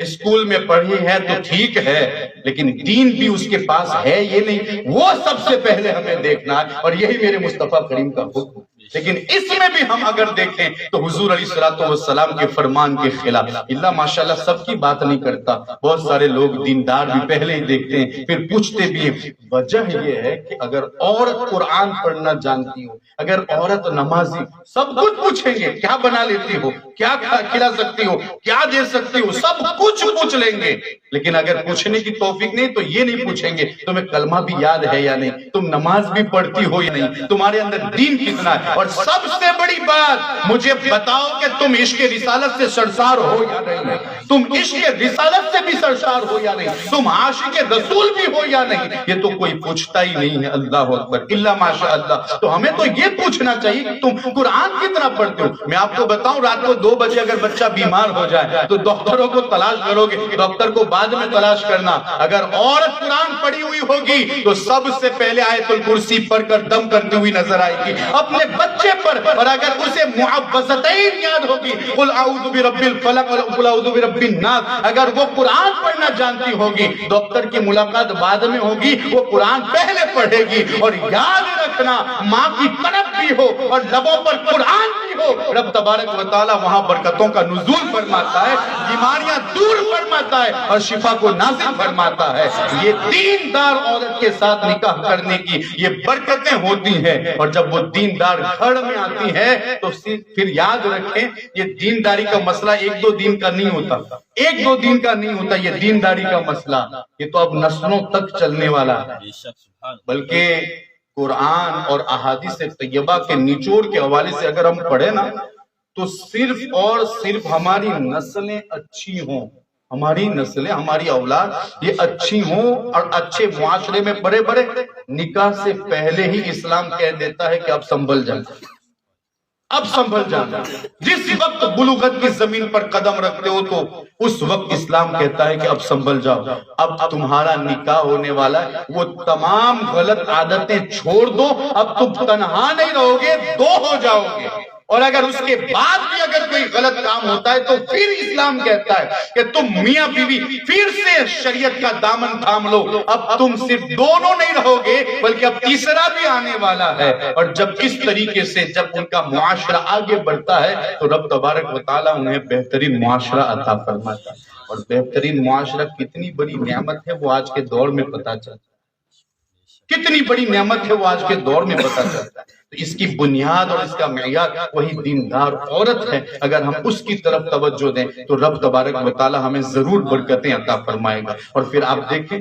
اسکول میں پڑھی ہے تو ٹھیک ہے، لیکن دین بھی اس کے پاس ہے یہ نہیں، وہ سب سے پہلے ہمیں دیکھنا ہے، اور یہی میرے مصطفیٰ کریم کا حکم۔ لیکن اس میں بھی ہم اگر دیکھیں تو حضور علیہ السلام کے فرمان کے خلاف، اللہ ماشاءاللہ سب کی بات نہیں کرتا، بہت سارے لوگ دیندار بھی پہلے ہی دیکھتے ہیں پھر پوچھتے بھی ہیں۔ وجہ یہ ہے کہ اگر عورت قرآن پڑھنا جانتی ہو، اگر عورت نمازی، سب کچھ پوچھیں گے، کیا بنا لیتی ہو، کیا کھلا سکتی ہو، کیا دے سکتی ہو، سب کچھ پوچھ لیں گے۔ لیکن اگر پوچھنے کی توفیق نہیں تو یہ نہیں پوچھیں گے تمہیں کلمہ بھی یاد ہے یا نہیں، تم نماز بھی پڑھتی ہو یا نہیں، تمہارے اندر دین کتنا ہے، اور سب سے بڑی بات مجھے بتاؤ کہ تم عشق رسالت سے سرشار ہو یا نہیں، تم عشق رسالت سے بھی سرشار ہو یا نہیں، تم عاشق رسول بھی ہو یا نہیں، یہ تو کوئی پوچھتا ہی نہیں ہے۔ اللہ اکبر، اللہ ماشاء اللہ۔ تو ہمیں تو یہ پوچھنا چاہیے کہ تم قرآن کتنا پڑھتے ہو۔ میں آپ کو بتاؤں، رات کو 2 بجے اگر بچہ بیمار ہو جائے تو ڈاکٹروں کو تلاش کرو گے، ڈاکٹر کو بعد میں تلاش کرنا۔ اگر عورت قرآن پڑھی ہوئی ہوگی تو سب سے پہلے آیت الکرسی پڑھ کر دم کرتی ہوئی نظر آئے گی اپنے بچے پر، اور اگر اسے معوذتین یاد ہوگی، قل اعوذ برب الفلق اور قل اعوذ برب الناس، اگر وہ قرآن پڑھنا جانتی ہوگی، ڈاکٹر کی ملاقات بعد میں ہوگی، وہ قرآن پہلے پڑھے گی۔ اور یاد رکھنا، ماں کی طرف بھی ہو اور لبوں پر قرآن بھی ہو، رب تبارک و تعالی وہاں برکتوں کا نزول فرماتا ہے، بیماریاں دور فرماتا ہے اور شفا کو نازل فرماتا ہے۔ یہ دیندار عورت کے ساتھ نکاح کرنے کی یہ برکتیں ہوتی ہیں، اور جب وہ دیندار گھر میں آتی ہے تو پھر یاد رکھیں، یہ دینداری کا مسئلہ 1-2 دن کا نہیں ہوتا، 1-2 دن کا نہیں ہوتا، یہ دینداری کا مسئلہ یہ تو اب نسلوں تک چلنے والا ہے۔ بلکہ قرآن اور احادیث طیبہ کے نچوڑ کے حوالے سے اگر ہم پڑھیں نا تو صرف اور صرف ہماری نسلیں اچھی ہوں، ہماری نسلیں، ہماری اولاد یہ اچھی ہوں اور اچھے معاشرے میں بڑے بڑے، نکاح سے پہلے ہی اسلام کہہ دیتا ہے کہ اب سنبھل جانا، اب سنبھل جانا۔ جس وقت بلوغت کی زمین پر قدم رکھتے ہو تو اس وقت اسلام کہتا ہے کہ اب سنبھل جاؤ، اب تمہارا نکاح ہونے والا ہے، وہ تمام غلط عادتیں چھوڑ دو، اب تم تنہا نہیں رہو گے، 2 ہو جاؤ گے۔ اور اگر اس کے بعد بھی اگر کوئی غلط کام ہوتا ہے تو پھر اسلام کہتا ہے کہ تم میاں بیوی پھر سے شریعت کا دامن تھام لو، اب تم صرف دونوں نہیں رہو گے بلکہ اب تیسرا بھی آنے والا ہے۔ اور جب اس طریقے سے جب ان کا معاشرہ آگے بڑھتا ہے تو رب تبارک و تعالیٰ انہیں بہترین معاشرہ عطا فرماتا ہے، اور بہترین معاشرہ کتنی بڑی نعمت ہے وہ آج کے دور میں پتہ چلتا ہے، کتنی بڑی نعمت ہے وہ آج کے دور میں پتہ چلتا ہے۔ تو اس کی بنیاد اور اس کا معیار وہی دیندار عورت ہے، اگر ہم اس کی طرف توجہ دیں تو رب تبارک و تعالی ہمیں ضرور برکتیں عطا فرمائے گا۔ اور پھر آپ دیکھیں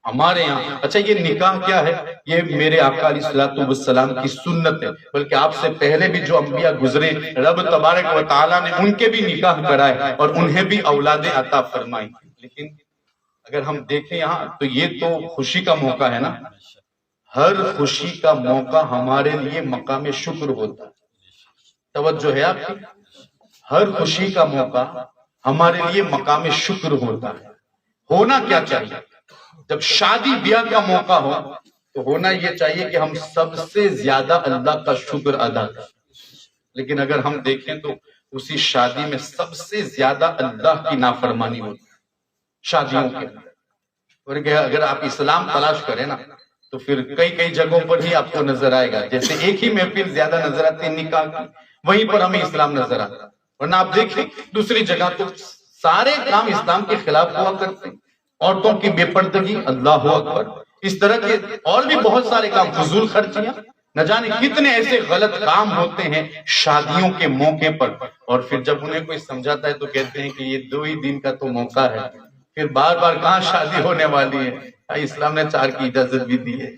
ہمارے یہاں، اچھا یہ نکاح کیا ہے؟ یہ میرے آقا علیہ السلام کی سنت ہے، بلکہ آپ سے پہلے بھی جو انبیاء گزرے رب تبارک و تعالی نے ان کے بھی نکاح کرائے اور انہیں بھی اولادیں عطا فرمائی۔ لیکن اگر ہم دیکھیں یہاں تو یہ تو خوشی کا موقع ہے نا، ہر خوشی کا موقع ہمارے لیے مقام شکر ہوتا ہے۔ توجہ ہے آپ کی؟ ہر خوشی کا موقع ہمارے لیے مقام شکر ہوتا ہے۔ ہونا کیا چاہیے؟ جب شادی بیاہ کا موقع ہو تو ہونا یہ چاہیے کہ ہم سب سے زیادہ اللہ کا شکر ادا کریں، لیکن اگر ہم دیکھیں تو اسی شادی میں سب سے زیادہ اللہ کی نافرمانی ہوتی ہے شادیوں کے اندر۔ اور اگر آپ اسلام تلاش کریں نا تو پھر کئی جگہوں پر ہی آپ کو نظر آئے گا، جیسے ایک ہی محفل زیادہ نظر آتی ہے نکاح کی، وہیں پر ہمیں اسلام نظر آتا ہے، ورنہ آپ دیکھیں دوسری جگہ تو سارے کام اسلام کے خلاف ہوا کرتے ہیں، عورتوں کی بے پردگی، اللہ اکبر، اس طرح کے اور بھی بہت سارے کام، فضول خرچیاں، نہ جانے کتنے ایسے غلط کام ہوتے ہیں شادیوں کے موقع پر۔ اور پھر جب انہیں کوئی سمجھاتا ہے تو کہتے ہیں کہ یہ 2 ہی دن کا تو موقع ہے، پھر بار بار کہاں شادی ہونے والی ہے، اسلام نے 4 کی اجازت بھی دی ہے۔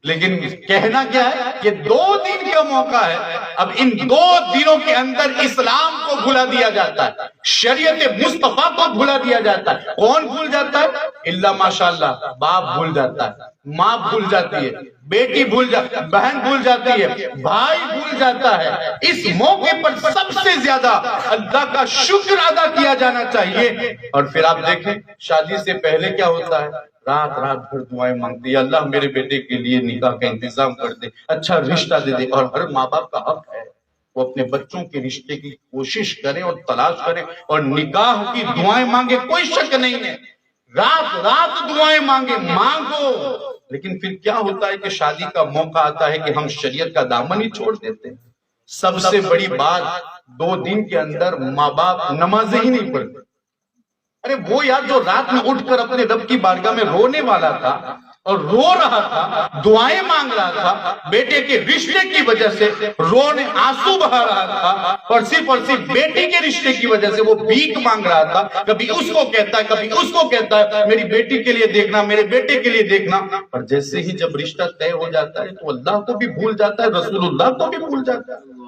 لیکن کہنا کیا ہے کہ 2 دن کا موقع ہے. اب ان 2 دنوں کے اندر اسلام کو بھلا دیا جاتا ہے, شریعت مصطفیٰ کو بھلا دیا جاتا ہے. کون بھول جاتا ہے؟ اللہ ماشاءاللہ باپ بھول جاتا ہے, ماں بھول جاتی ہے, بیٹی بھول جاتی ہے, بہن بھول جاتی ہے, بھائی بھول جاتا ہے. اس موقع پر سب سے زیادہ اللہ کا شکر ادا کیا جانا چاہیے. اور پھر آپ دیکھیں شادی سے پہلے کیا ہوتا ہے, رات بھر دعائیں مانگتی ہے, اللہ میرے بیٹے کے لیے نکاح کا انتظام کر دے, اچھا رشتہ دے دے. اور ہر ماں باپ کا حق ہے وہ اپنے بچوں کے رشتے کی کوشش کریں اور تلاش کریں اور نکاح کی دعائیں مانگے, کوئی شک نہیں ہے. رات دعائیں مانگو. لیکن پھر کیا ہوتا ہے کہ شادی کا موقع آتا ہے کہ ہم شریعت کا دامن ہی چھوڑ دیتے ہیں. سب سے بڑی بات, 2 دن کے اندر ماں باپ نمازیں ہی نہیں پڑھتے. ارے وہ یار جو رات میں اٹھ کر اپنے رب کی بارگاہ میں رونے والا تھا اور رو رہا تھا, دعائیں مانگ رہا تھا, بیٹے کے رشتے کی وجہ سے رونے آنسو بہا رہا تھا, اور صرف بیٹی کے رشتے کی وجہ سے وہ بھیک مانگ رہا تھا, کبھی اس کو کہتا ہے کبھی اس کو کہتا ہے میری بیٹی کے لیے دیکھنا, میرے بیٹے کے لیے دیکھنا. اور جیسے ہی جب رشتہ طے ہو جاتا ہے تو اللہ کو بھی بھول جاتا ہے, رسول اللہ کو بھی بھول جاتا ہے.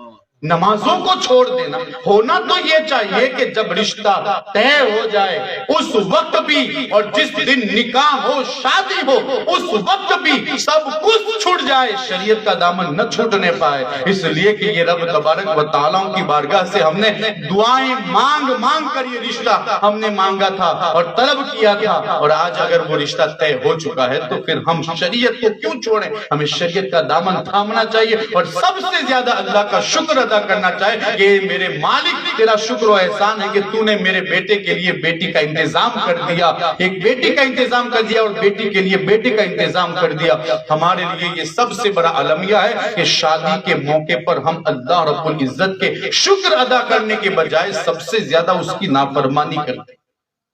نمازوں کو چھوڑ دینا. ہونا تو یہ چاہیے کہ جب رشتہ طے ہو جائے اس وقت بھی, اور جس دن نکاح ہو شادی ہو اس وقت بھی سب کچھ چھوٹ جائے, شریعت کا دامن نہ چھوٹنے پائے. اس لیے کہ یہ رب تبارک و تعالیٰ کی بارگاہ سے ہم نے دعائیں مانگ کر یہ رشتہ ہم نے مانگا تھا اور طلب کیا تھا, اور آج اگر وہ رشتہ طے ہو چکا ہے تو پھر ہم شریعت کو کیوں چھوڑیں. ہمیں شریعت کا دامن تھامنا چاہیے اور سب سے زیادہ اللہ کا شکر ادا کرنا چاہے کہ میرے مالک تیرا شکر و احسان ہے کہ تو نے میرے بیٹے کے لیے بیٹی کا انتظام کر دیا, ایک بیٹی کا انتظام کر دیا اور بیٹی کے لیے بیٹے کا انتظام کر دیا. ہمارے لیے یہ سب سے بڑا المیہ ہے کہ شادی کے موقع پر ہم اللہ رب العزت کے شکر ادا کرنے کے بجائے سب سے زیادہ اس کی نافرمانی کرتے ہیں.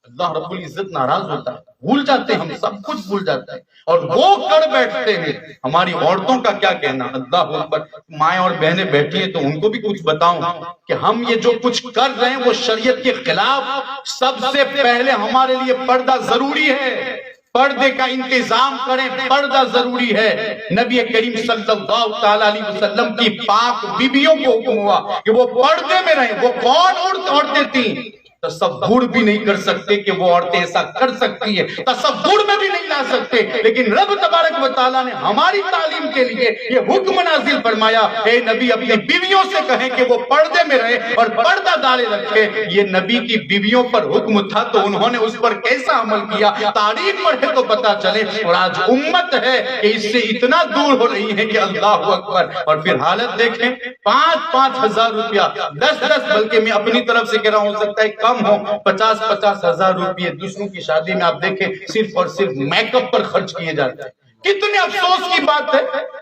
اللہ رب العزت ناراض ہوتا ہے, بھول جاتے ہیں, ہم سب کچھ بھول جاتے ہیں اور وہ کر بیٹھتے ہیں. ہماری عورتوں کا کیا کہنا, اللہ اکبر. مائیں اور بہنیں بیٹھی ہیں تو ان کو بھی کچھ بتاؤں کہ ہم یہ جو کچھ کر رہے ہیں وہ شریعت کے خلاف. سب سے پہلے ہمارے لیے پردہ ضروری ہے, پردے کا انتظام کریں, پردہ ضروری ہے. نبی کریم صلی اللہ تعالی علیہ وسلم کی پاک بیویوں کو حکم ہوا کہ وہ پردے میں رہیں. وہ کون عورتیں تھیں؟ تصور بھی نہیں کر سکتے کہ وہ عورتیں ایسا کر سکتی ہیں, تصور میں بھی نہیں لا سکتے. لیکن رب تبارک و تعالیٰ نے ہماری تعلیم کے لیے یہ حکم نازل فرمایا, اے نبی اپنی بیویوں سے کہیں کہ وہ پردے میں رہے اور پردہ ڈالے رکھے. یہ نبی کی بیویوں پر حکم تھا تو انہوں نے اس پر کیسا عمل کیا, تاریخ پڑھے تو پتا چلے. اور آج امت ہے کہ اس سے اتنا دور ہو رہی ہے کہ اللہ اکبر. اور پھر حالت دیکھیں, 5-5 ہزار روپیہ, 10-10, بلکہ میں اپنی طرف سے کہہ رہا ہوں, ہو سکتا ہے کم ہو, 50-50 ہزار روپیے دوسروں کی شادی میں آپ دیکھیں صرف اور صرف میک اپ پر خرچ کیے جاتے ہیں. کتنے افسوس کی بات ہے.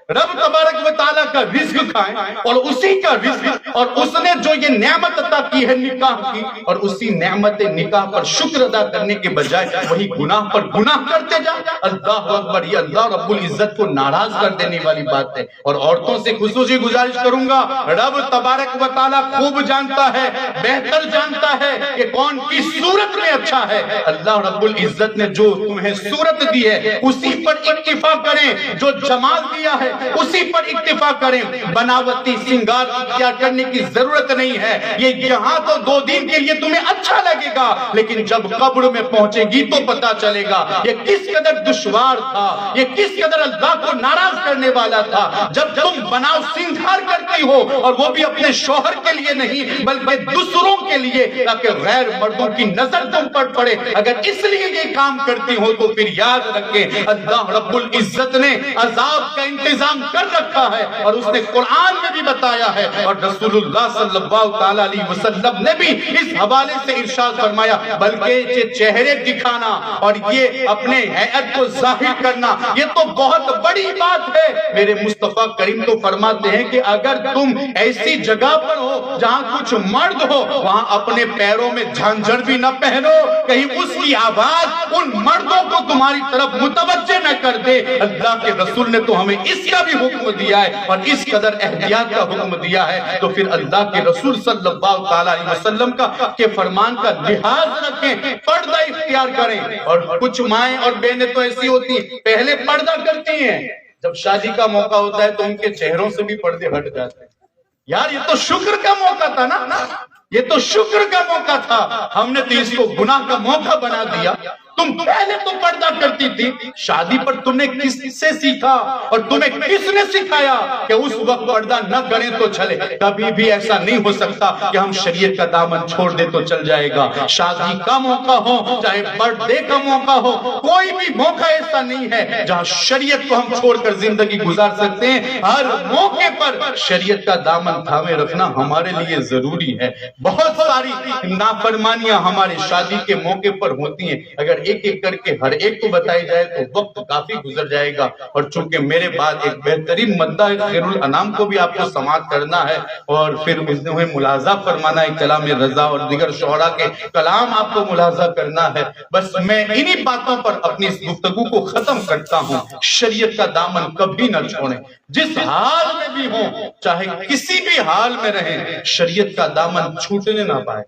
رب تبارک و تعالیٰ کا رزق کھائیں اور اسی کا رزق, اور اس نے جو یہ نعمت عطا کی ہے نکاح کی, اور اسی نعمت نکاح پر شکر ادا کرنے کے بجائے وہی گناہ پر گناہ کرتے جائیں. اللہ اکبر. یہ اللہ رب العزت کو ناراض کر دینے والی بات ہے. اور عورتوں سے خصوصی گزارش کروں گا, رب تبارک و تعالیٰ خوب جانتا ہے, بہتر جانتا ہے کہ کون کی صورت میں اچھا ہے. اللہ رب العزت نے جو تمہیں صورت دی ہے اسی پر اکتفا کریں, جو جمال دیا ہے اسی پر اکتفا کریں. بناوٹی سنگار اختیار کرنے کی ضرورت نہیں ہے. یہ یہاں تو 2 دن کے لیے تمہیں اچھا لگے گا, لیکن جب قبر میں پہنچے گی تو پتا چلے گا یہ کس قدر دشوار تھا, یہ کس قدر اللہ کو ناراض کرنے والا تھا. جب تم بناؤ سنگار کرتی ہو, اور وہ بھی اپنے شوہر کے لیے نہیں بلکہ دوسروں کے لیے, تاکہ غیر مردوں کی نظر تم پر پڑے, اگر اس لیے یہ کام کرتی ہو تو پھر یاد رکھیں اللہ رب العزت نے عذاب کا انتظام کر رکھا ہے, اور اس نے قرآن میں بھی بتایا ہے, اور رسول اللہ صلی اللہ تعالی علیہ وسلم نے بھی اس حوالے سے ارشاد فرمایا, بلکہ یہ چہرے دکھانا اور یہ اپنے ہیئت کو ظاہر کرنا یہ تو بہت بڑی بات ہے. میرے مصطفیٰ کریم تو فرماتے ہیں کہ اگر تم ایسی جگہ پر ہو جہاں کچھ مرد ہو, وہاں اپنے پیروں میں جھانجھر بھی نہ پہنو, کہیں اس کی آواز ان مردوں کو تمہاری طرف متوجہ نہ کر دے. اللہ کے رسول نے تو ہمیں اس کا بھی حکم دیا ہے اور اس قدر احتیاط کا حکم دیا ہے. تو پھر اللہ کے رسول صلی اللہ تعالی علیہ وسلم کا کہ فرمان کا لحاظ رکھیں, پردہ اختیار کریں. اور کچھ مائیں اور بہنیں تو ایسی ہوتی ہیں پہلے پردہ کرتی ہیں, جب شادی کا موقع ہوتا ہے تو ان کے چہروں سے بھی پردے ہٹ جاتے ہیں. یار یہ تو شکر کا موقع تھا نا, یہ تو شکر کا موقع تھا, ہم نے تو اس کو گناہ کا موقع بنا دیا. تم پہلے تو پردہ کرتی تھی, شادی پر تم نے کس سے سیکھا اور تمہیں کس نے سکھایا کہ اس وقت پردہ نہ کریں تو چلے؟ کبھی بھی ایسا نہیں ہو سکتا کہ ہم شریعت کا دامن چھوڑ دے تو چل جائے گا. شادی کا موقع ہو چاہے برتھ ڈے کا موقع ہو, کوئی بھی موقع ایسا نہیں ہے جہاں شریعت کو ہم چھوڑ کر زندگی گزار سکتے ہیں. ہر موقع پر شریعت کا دامن تھامے رکھنا ہمارے لیے ضروری ہے. بہت ساری نافرمانیاں ہمارے شادی کے موقع پر ہوتی ہیں, اگر ایک ایک کر کے ہر ایک کو بتائی جائے تو وقت کافی گزر جائے گا. اور چونکہ میرے بعد ایک بہترین مدعا خیر الانام کو بھی آپ کو سماعت کرنا ہے اور پھر انہیں ملاحظہ فرمانا ہے, کلام رضا اور دیگر شعراء کے کلام آپ کو ملاحظہ کرنا ہے. بس میں انہی باتوں پر اپنی اس گفتگو کو ختم کرتا ہوں. شریعت کا دامن کبھی نہ چھوڑیں, جس حال میں بھی ہوں, چاہے کسی بھی حال میں رہیں, شریعت کا دامن چھوٹنے نہ پائے.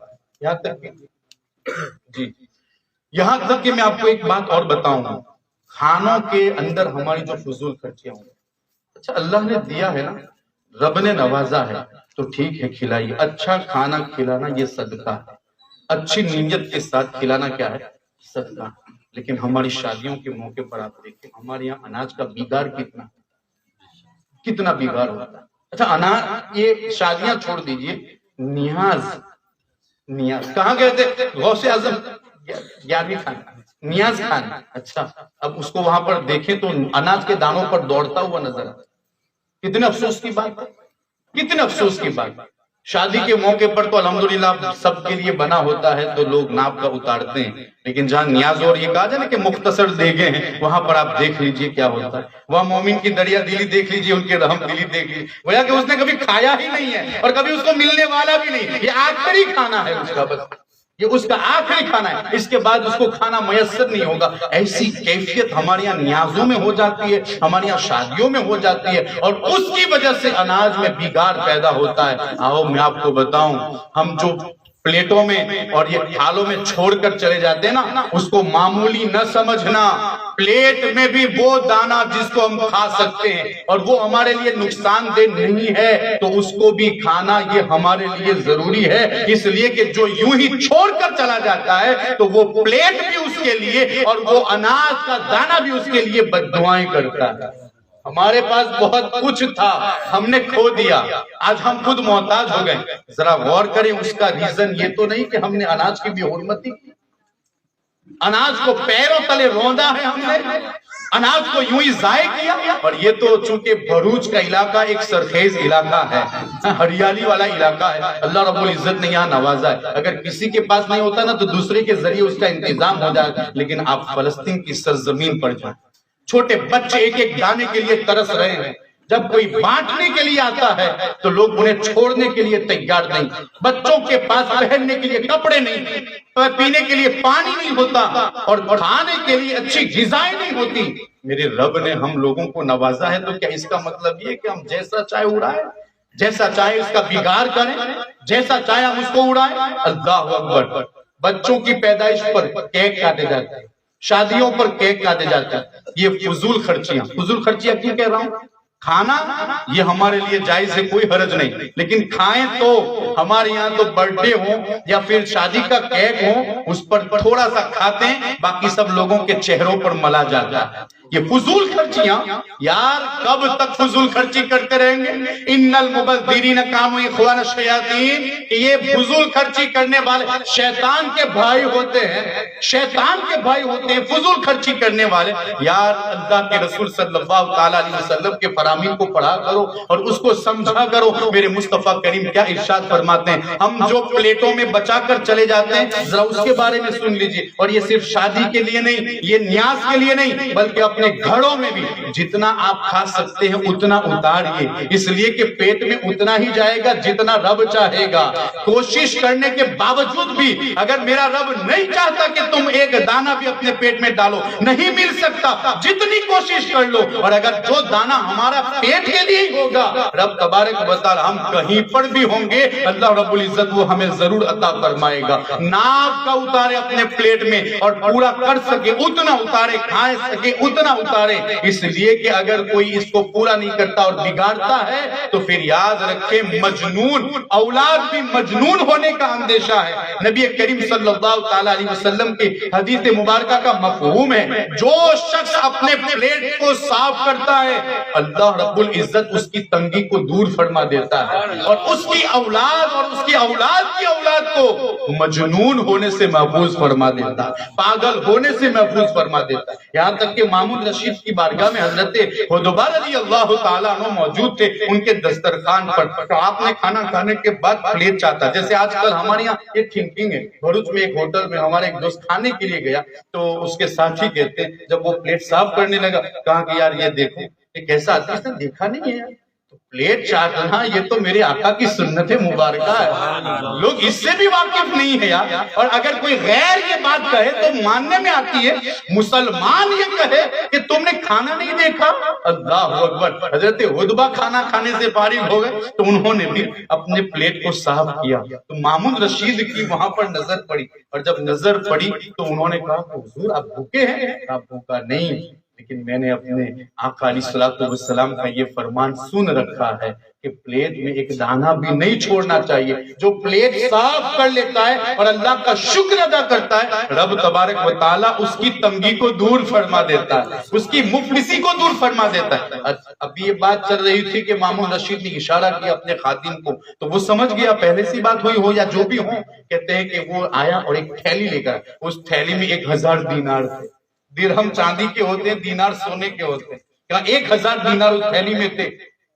یہاں تک کہ میں آپ کو ایک بات اور بتاؤں گا, کھانوں کے اندر ہماری جو فضول خرچیاں ہوں, اچھا اللہ نے دیا ہے نا, رب نے نوازا ہے تو ٹھیک ہے کھلائیے. اچھا کھانا کھلانا یہ صدقہ ہے, اچھی نیت کے ساتھ کھلانا کیا ہے؟ صدقہ. لیکن ہماری شادیوں کے موقع پر آپ دیکھیں ہمارے یہاں اناج کا بیگار کتنا بیگار ہوتا ہے. اچھا اناج, یہ شادیاں چھوڑ دیجئے, نیاز کہاں گئے تھے؟ غوث اعظم نیاز خان. اچھا اب اس کو وہاں پر دیکھیں تو اناج کے دانوں پر دوڑتا ہوا نظر آتا. کتنے افسوس کی بات, کتنے افسوس کی بات. شادی کے موقع پر تو الحمدللہ سب کے لیے بنا ہوتا ہے تو لوگ ناپ کا اتارتے ہیں, لیکن جہاں نیاز اور یہ کہا جائے نا کہ مختصر دیگیں ہیں, وہاں پر آپ دیکھ لیجئے کیا ہوتا ہے. وہاں مومن کی دریا دلی دیکھ لیجئے, ان کے رحم دلی دیکھ لیجئے, گویا کہ اس نے کبھی کھایا ہی نہیں ہے اور کبھی اس کو ملنے والا بھی نہیں. یہ آخری کھانا ہے اس کا, بس یہ اس کا آخری کھانا ہے, اس کے بعد اس کو کھانا میسر نہیں ہوگا. ایسی کیفیت ہمارے یہاں نیازوں میں ہو جاتی ہے, ہمارے یہاں شادیوں میں ہو جاتی ہے, اور اس کی وجہ سے اناج میں بگاڑ پیدا ہوتا ہے. آؤ میں آپ کو بتاؤں, ہم جو پلیٹوں میں اور یہ تھالوں میں چھوڑ کر چلے جاتے ہیں نا, اس کو معمولی نہ سمجھنا. پلیٹ میں بھی وہ دانا جس کو ہم کھا سکتے ہیں اور وہ ہمارے لیے نقصان دہ نہیں ہے, تو اس کو بھی کھانا یہ ہمارے لیے ضروری ہے. اس لیے کہ جو یوں ہی چھوڑ کر چلا جاتا ہے تو وہ پلیٹ بھی اس کے لیے اور وہ اناج کا دانا بھی اس کے لیے بد دعائیں کرتا ہے. ہمارے پاس بہت کچھ تھا, ہم نے کھو دیا, آج ہم خود محتاج ہو گئے. ذرا غور کریں, اس کا ریزن یہ تو نہیں کہ ہم نے اناج کی بھی حرمتی کی, اناج کو پیروں تلے روندا ہے ہم نے, اناج کو یوں ہی ضائع کیا. اور یہ تو چونکہ بھروچ کا علاقہ ایک سرخیز علاقہ ہے, ہریالی والا علاقہ ہے, اللہ رب العزت نے یہاں نوازا ہے. اگر کسی کے پاس نہیں ہوتا نا تو دوسرے کے ذریعے اس کا انتظام ہو جائے. لیکن آپ فلسطین کی سرزمین پر جائیں, چھوٹے بچے ایک ایک دانے کے لیے ترس رہے ہیں. جب کوئی بانٹنے کے لیے آتا ہے تو لوگ انہیں چھوڑنے کے لیے تیار نہیں. بچوں کے پاس پہننے کے لیے کپڑے نہیں, پینے کے لیے پانی نہیں ہوتا, اور کھانے کے لیے اچھی غذائیں نہیں ہوتی. میرے رب نے ہم لوگوں کو نوازا ہے تو کیا اس کا مطلب یہ کہ ہم جیسا چاہے اڑائیں, جیسا چاہے اس کا بگاڑ کریں, جیسا چاہے ہم اس کو اڑائیں؟ اللہ اکبر. بچوں کی پیدائش پر کیک کاٹے جاتے ہیں, شادیوں پر کیک کاٹے جاتے ہیں. یہ فضول خرچیاں. فضول خرچیاں کیوں کہہ رہا ہوں؟ کھانا یہ ہمارے لیے جائز ہے, کوئی حرج نہیں, لیکن کھائیں تو ہمارے یہاں تو برتھ ڈے ہو یا پھر شادی کا کیک ہو, اس پر تھوڑا سا کھاتے ہیں, باقی سب لوگوں کے چہروں پر ملا جاتا ہے. یہ فضول خرچیاں, یار کب تک فضول خرچی کرتے رہیں گے؟ ان المبذرین کانوا اخوان الشیاطین. یہ فضول خرچی کرنے والے شیطان کے بھائی ہوتے ہیں, شیطان کے بھائی ہوتے ہیں فضول خرچی کرنے والے. یار اللہ کے رسول صلی اللہ تعالی علیہ وسلم کے فرامین کو پڑھا کرو اور اس کو سمجھا کرو. میرے مصطفیٰ کریم کیا ارشاد فرماتے ہیں, ہم جو پلیٹوں میں بچا کر چلے جاتے ہیں ذرا اس کے بارے میں سن لیجئے. اور یہ صرف شادی کے لیے نہیں, یہ نیاز کے لیے نہیں, بلکہ اپنے گھروں میں بھی جتنا آپ کھا سکتے ہیں اتنا اتاریے, اس لیے کہ پیٹ میں اتنا ہی جائے گا جتنا رب چاہے گا. کوشش کرنے کے باوجود بھی اگر میرا رب نہیں چاہتا کہ تم ایک دانہ بھی اپنے پیٹ میں ڈالو, نہیں مل سکتا, جتنی کوشش کر لو. اور اگر جو دانہ ہمارا پیٹ کے لیے ہوگا, رب تبارک و تعالی ہم کہیں پر بھی ہوں گے, اللہ رب العزت وہ ہمیں ضرور عطا فرمائے گا. ناپ کا اتارے اپنے پلیٹ میں اور پورا کر سکے اتنا اتارے, کھائے سکے اتنا نہ اتارے، اس لیے کہ اگر کوئی اس کو پورا نہیں کرتا اور بگاڑتا ہے تو پھر یاد رکھے مجنون اولاد بھی مجنون ہونے کا اندیشہ ہے۔ نبی کریم صلی اللہ تعالی علیہ وسلم کی حدیث مبارکہ کا مفہوم ہے، جو شخص اپنے پلیٹ کو صاف کرتا ہے اللہ رب العزت اس کی تنگی کو دور فرما دیتا ہے، اور اس کی اولاد اور اس کی اولاد کی اولاد کو مجنون ہونے سے محفوظ فرما دیتا ہے، پاگل ہونے سے محفوظ فرما دیتا ہے۔ یہاں تک کہ مامون رشید کی بارگاہ میں حضرت حذیفہ رضی اللہ تعالیٰ عنہ موجود تھے، ان کے دسترخوان پر تو آپ نے کھانا کھانے کے بعد پلیٹ چاہتا، جیسے آج کل ہمارے یہاں یہ تھنکنگ ہے۔ بھروچ میں ایک ہوٹل میں ہمارے ایک دوست کھانے کے لیے گیا تو اس کے ساتھی کہتے ہیں جب وہ پلیٹ صاف کرنے لگا، کہا کہ یار یہ دیکھو یہ کیسا آتا ہے، اس نے دیکھا نہیں ہے یار، تو پلیٹ چاٹنا یہ تو میرے آقا کی سنت مبارکہ ہے، لوگ اس سے بھی واقف نہیں ہے یار۔ اور اگر کوئی غیر یہ بات کہے تو ماننے میں آتی ہے، مسلمان یہ کہے کہ تم نے کھانا نہیں دیکھا، اللہ اکبر۔ حضرت حذیفہ کھانا کھانے سے فارغ ہو گئے تو انہوں نے بھی اپنے پلیٹ کو صاف کیا، تو مامون رشید کی وہاں پر نظر پڑی، اور جب نظر پڑی تو انہوں نے کہا حضور آپ بھوکے ہیں؟ آپ بھوکا نہیں، لیکن میں نے اپنے آقا علیہ الصلوۃ والسلام کا یہ فرمان سن رکھا ہے کہ پلیٹ میں ایک دانہ بھی نہیں چھوڑنا چاہیے۔ جو پلیٹ صاف کر لیتا ہے اور اللہ کا شکر ادا کرتا ہے، رب تبارک و تعالیٰ اس کی تنگی کو دور فرما دیتا ہے، اس کی مفلسی کو دور فرما دیتا ہے۔ ابھی یہ بات چل رہی تھی کہ مامون رشید نے اشارہ کیا اپنے خادم کو، تو وہ سمجھ گیا، پہلے سی بات ہوئی ہو یا جو بھی ہو، کہتے ہیں کہ وہ آیا اور ایک تھیلی لے کر، اس تھیلی میں 1000 دینار تھے، درہم چاندی کے ہوتے ہیں، دینار سونے کے ہوتے ہیں، کہا 1000 دینار اس تھیلی میں تھے۔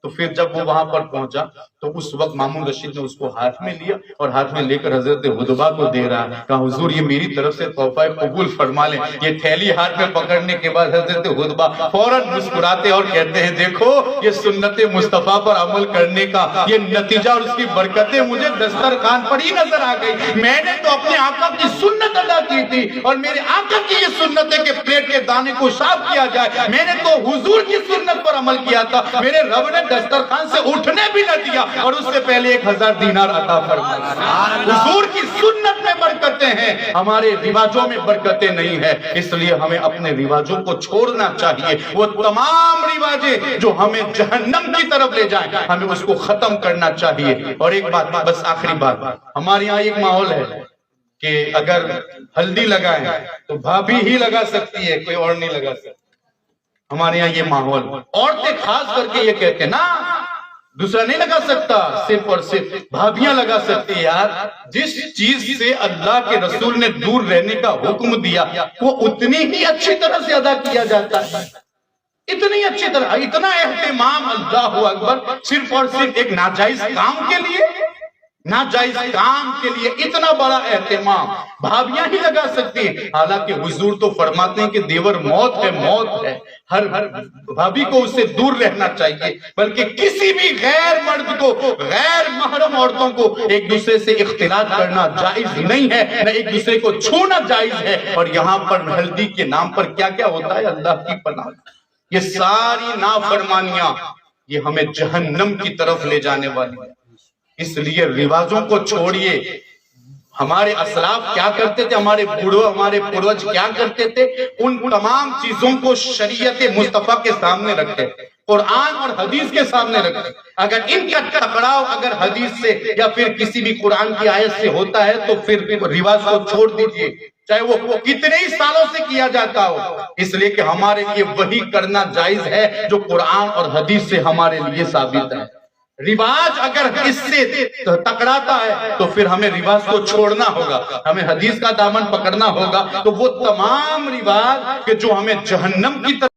تو پھر جب وہ وہاں پر پہنچا تو اس وقت مامون رشید نے اس کو ہاتھ میں لیا اور ہاتھ میں لے کر حضرت حذیفہ کو دے رہا ہے، کہا حضور یہ میری طرف سے تحفہ قبول فرما لیں۔ یہ تھیلی ہاتھ میں پکڑنے کے بعد حضرت حذیفہ فوراً مسکراتے اور کہتے ہیں دیکھو یہ سنت مصطفیٰ پر عمل کرنے کا یہ نتیجہ اور اس کی برکتیں مجھے دسترخوان پر ہی نظر آ گئی۔ میں نے تو اپنے آقا کی سنت ادا کی تھی اور میرے آقا کی یہ سنت ہے کہ پلیٹ کے دانے کو صاف کیا جائے، میں نے تو حضور کی سنت پر عمل کیا تھا، میرے رب نے دسترخوان سے اٹھنے بھی نہ دیا اور اس سے پہلے 1000 دینار عطا فرمایا۔ حضور کی سنت میں برکتیں ہیں، ہمارے رواجوں میں برکتیں نہیں ہیں، اس لیے ہمیں اپنے رواجوں کو چھوڑنا چاہیے۔ وہ تمام رواجیں جو ہمیں جہنم کی طرف لے جائیں ہمیں اس کو ختم کرنا چاہیے۔ اور ایک بات، بس آخری بات، ہمارے یہاں ایک ماحول ہے کہ اگر ہلدی لگائیں تو بھابھی ہی لگا سکتی ہے، کوئی اور نہیں لگا سکتا۔ ہمارے یہاں یہ ماحول، عورتیں خاص کر کے یہ کہتے ہیں نا دوسرا نہیں لگا سکتا، صرف اور صرف بھابیاں لگا سکتی ہے۔ یار جس چیز سے اللہ کے رسول نے دور رہنے کا حکم دیا وہ اتنی ہی اچھی طرح سے ادا کیا جاتا ہے، اتنی اچھی طرح، اتنا اہتمام اللہ اکبر صرف اور صرف ایک ناجائز کام کے لیے، ناجائز کام کے لیے اتنا بڑا اہتمام بھابیاں ہی لگا سکتی ہیں۔ حالانکہ حضور تو فرماتے ہیں کہ دیور موت ہے، موت ہے، ہر بھابی کو اس سے دور رہنا چاہیے، بلکہ کسی بھی غیر مرد کو، غیر محرم عورتوں کو ایک دوسرے سے اختلاط کرنا جائز نہیں ہے، نہ ایک دوسرے کو چھونا جائز ہے۔ اور یہاں پر ہلدی کے نام پر کیا کیا ہوتا ہے، اللہ کی پناہ، یہ ساری نافرمانیاں یہ ہمیں جہنم کی طرف لے جانے والی ہیں۔ اس لیے رواجوں کو چھوڑیے۔ ہمارے اسلاف کیا کرتے تھے، ہمارے بوڑھوں، ہمارے پروج کیا کرتے تھے، ان تمام چیزوں کو شریعت مصطفیٰ کے سامنے رکھتے، قرآن اور حدیث کے سامنے رکھتے۔ اگر ان کا ٹکراؤ اگر حدیث سے یا پھر کسی بھی قرآن کی آیت سے ہوتا ہے تو پھر رواج کو چھوڑ دیجئے، چاہے وہ کتنے ہی سالوں سے کیا جاتا ہو، اس لیے کہ ہمارے لیے وہی کرنا جائز ہے جو قرآن اور حدیث سے ہمارے لیے ثابت ہے۔ رواج اگر اس سے ٹکراتا ہے تو پھر ہمیں رواج کو چھوڑنا ہوگا، ہمیں حدیث کا دامن پکڑنا ہوگا، تو وہ تمام رواج کہ جو ہمیں جہنم کی طرف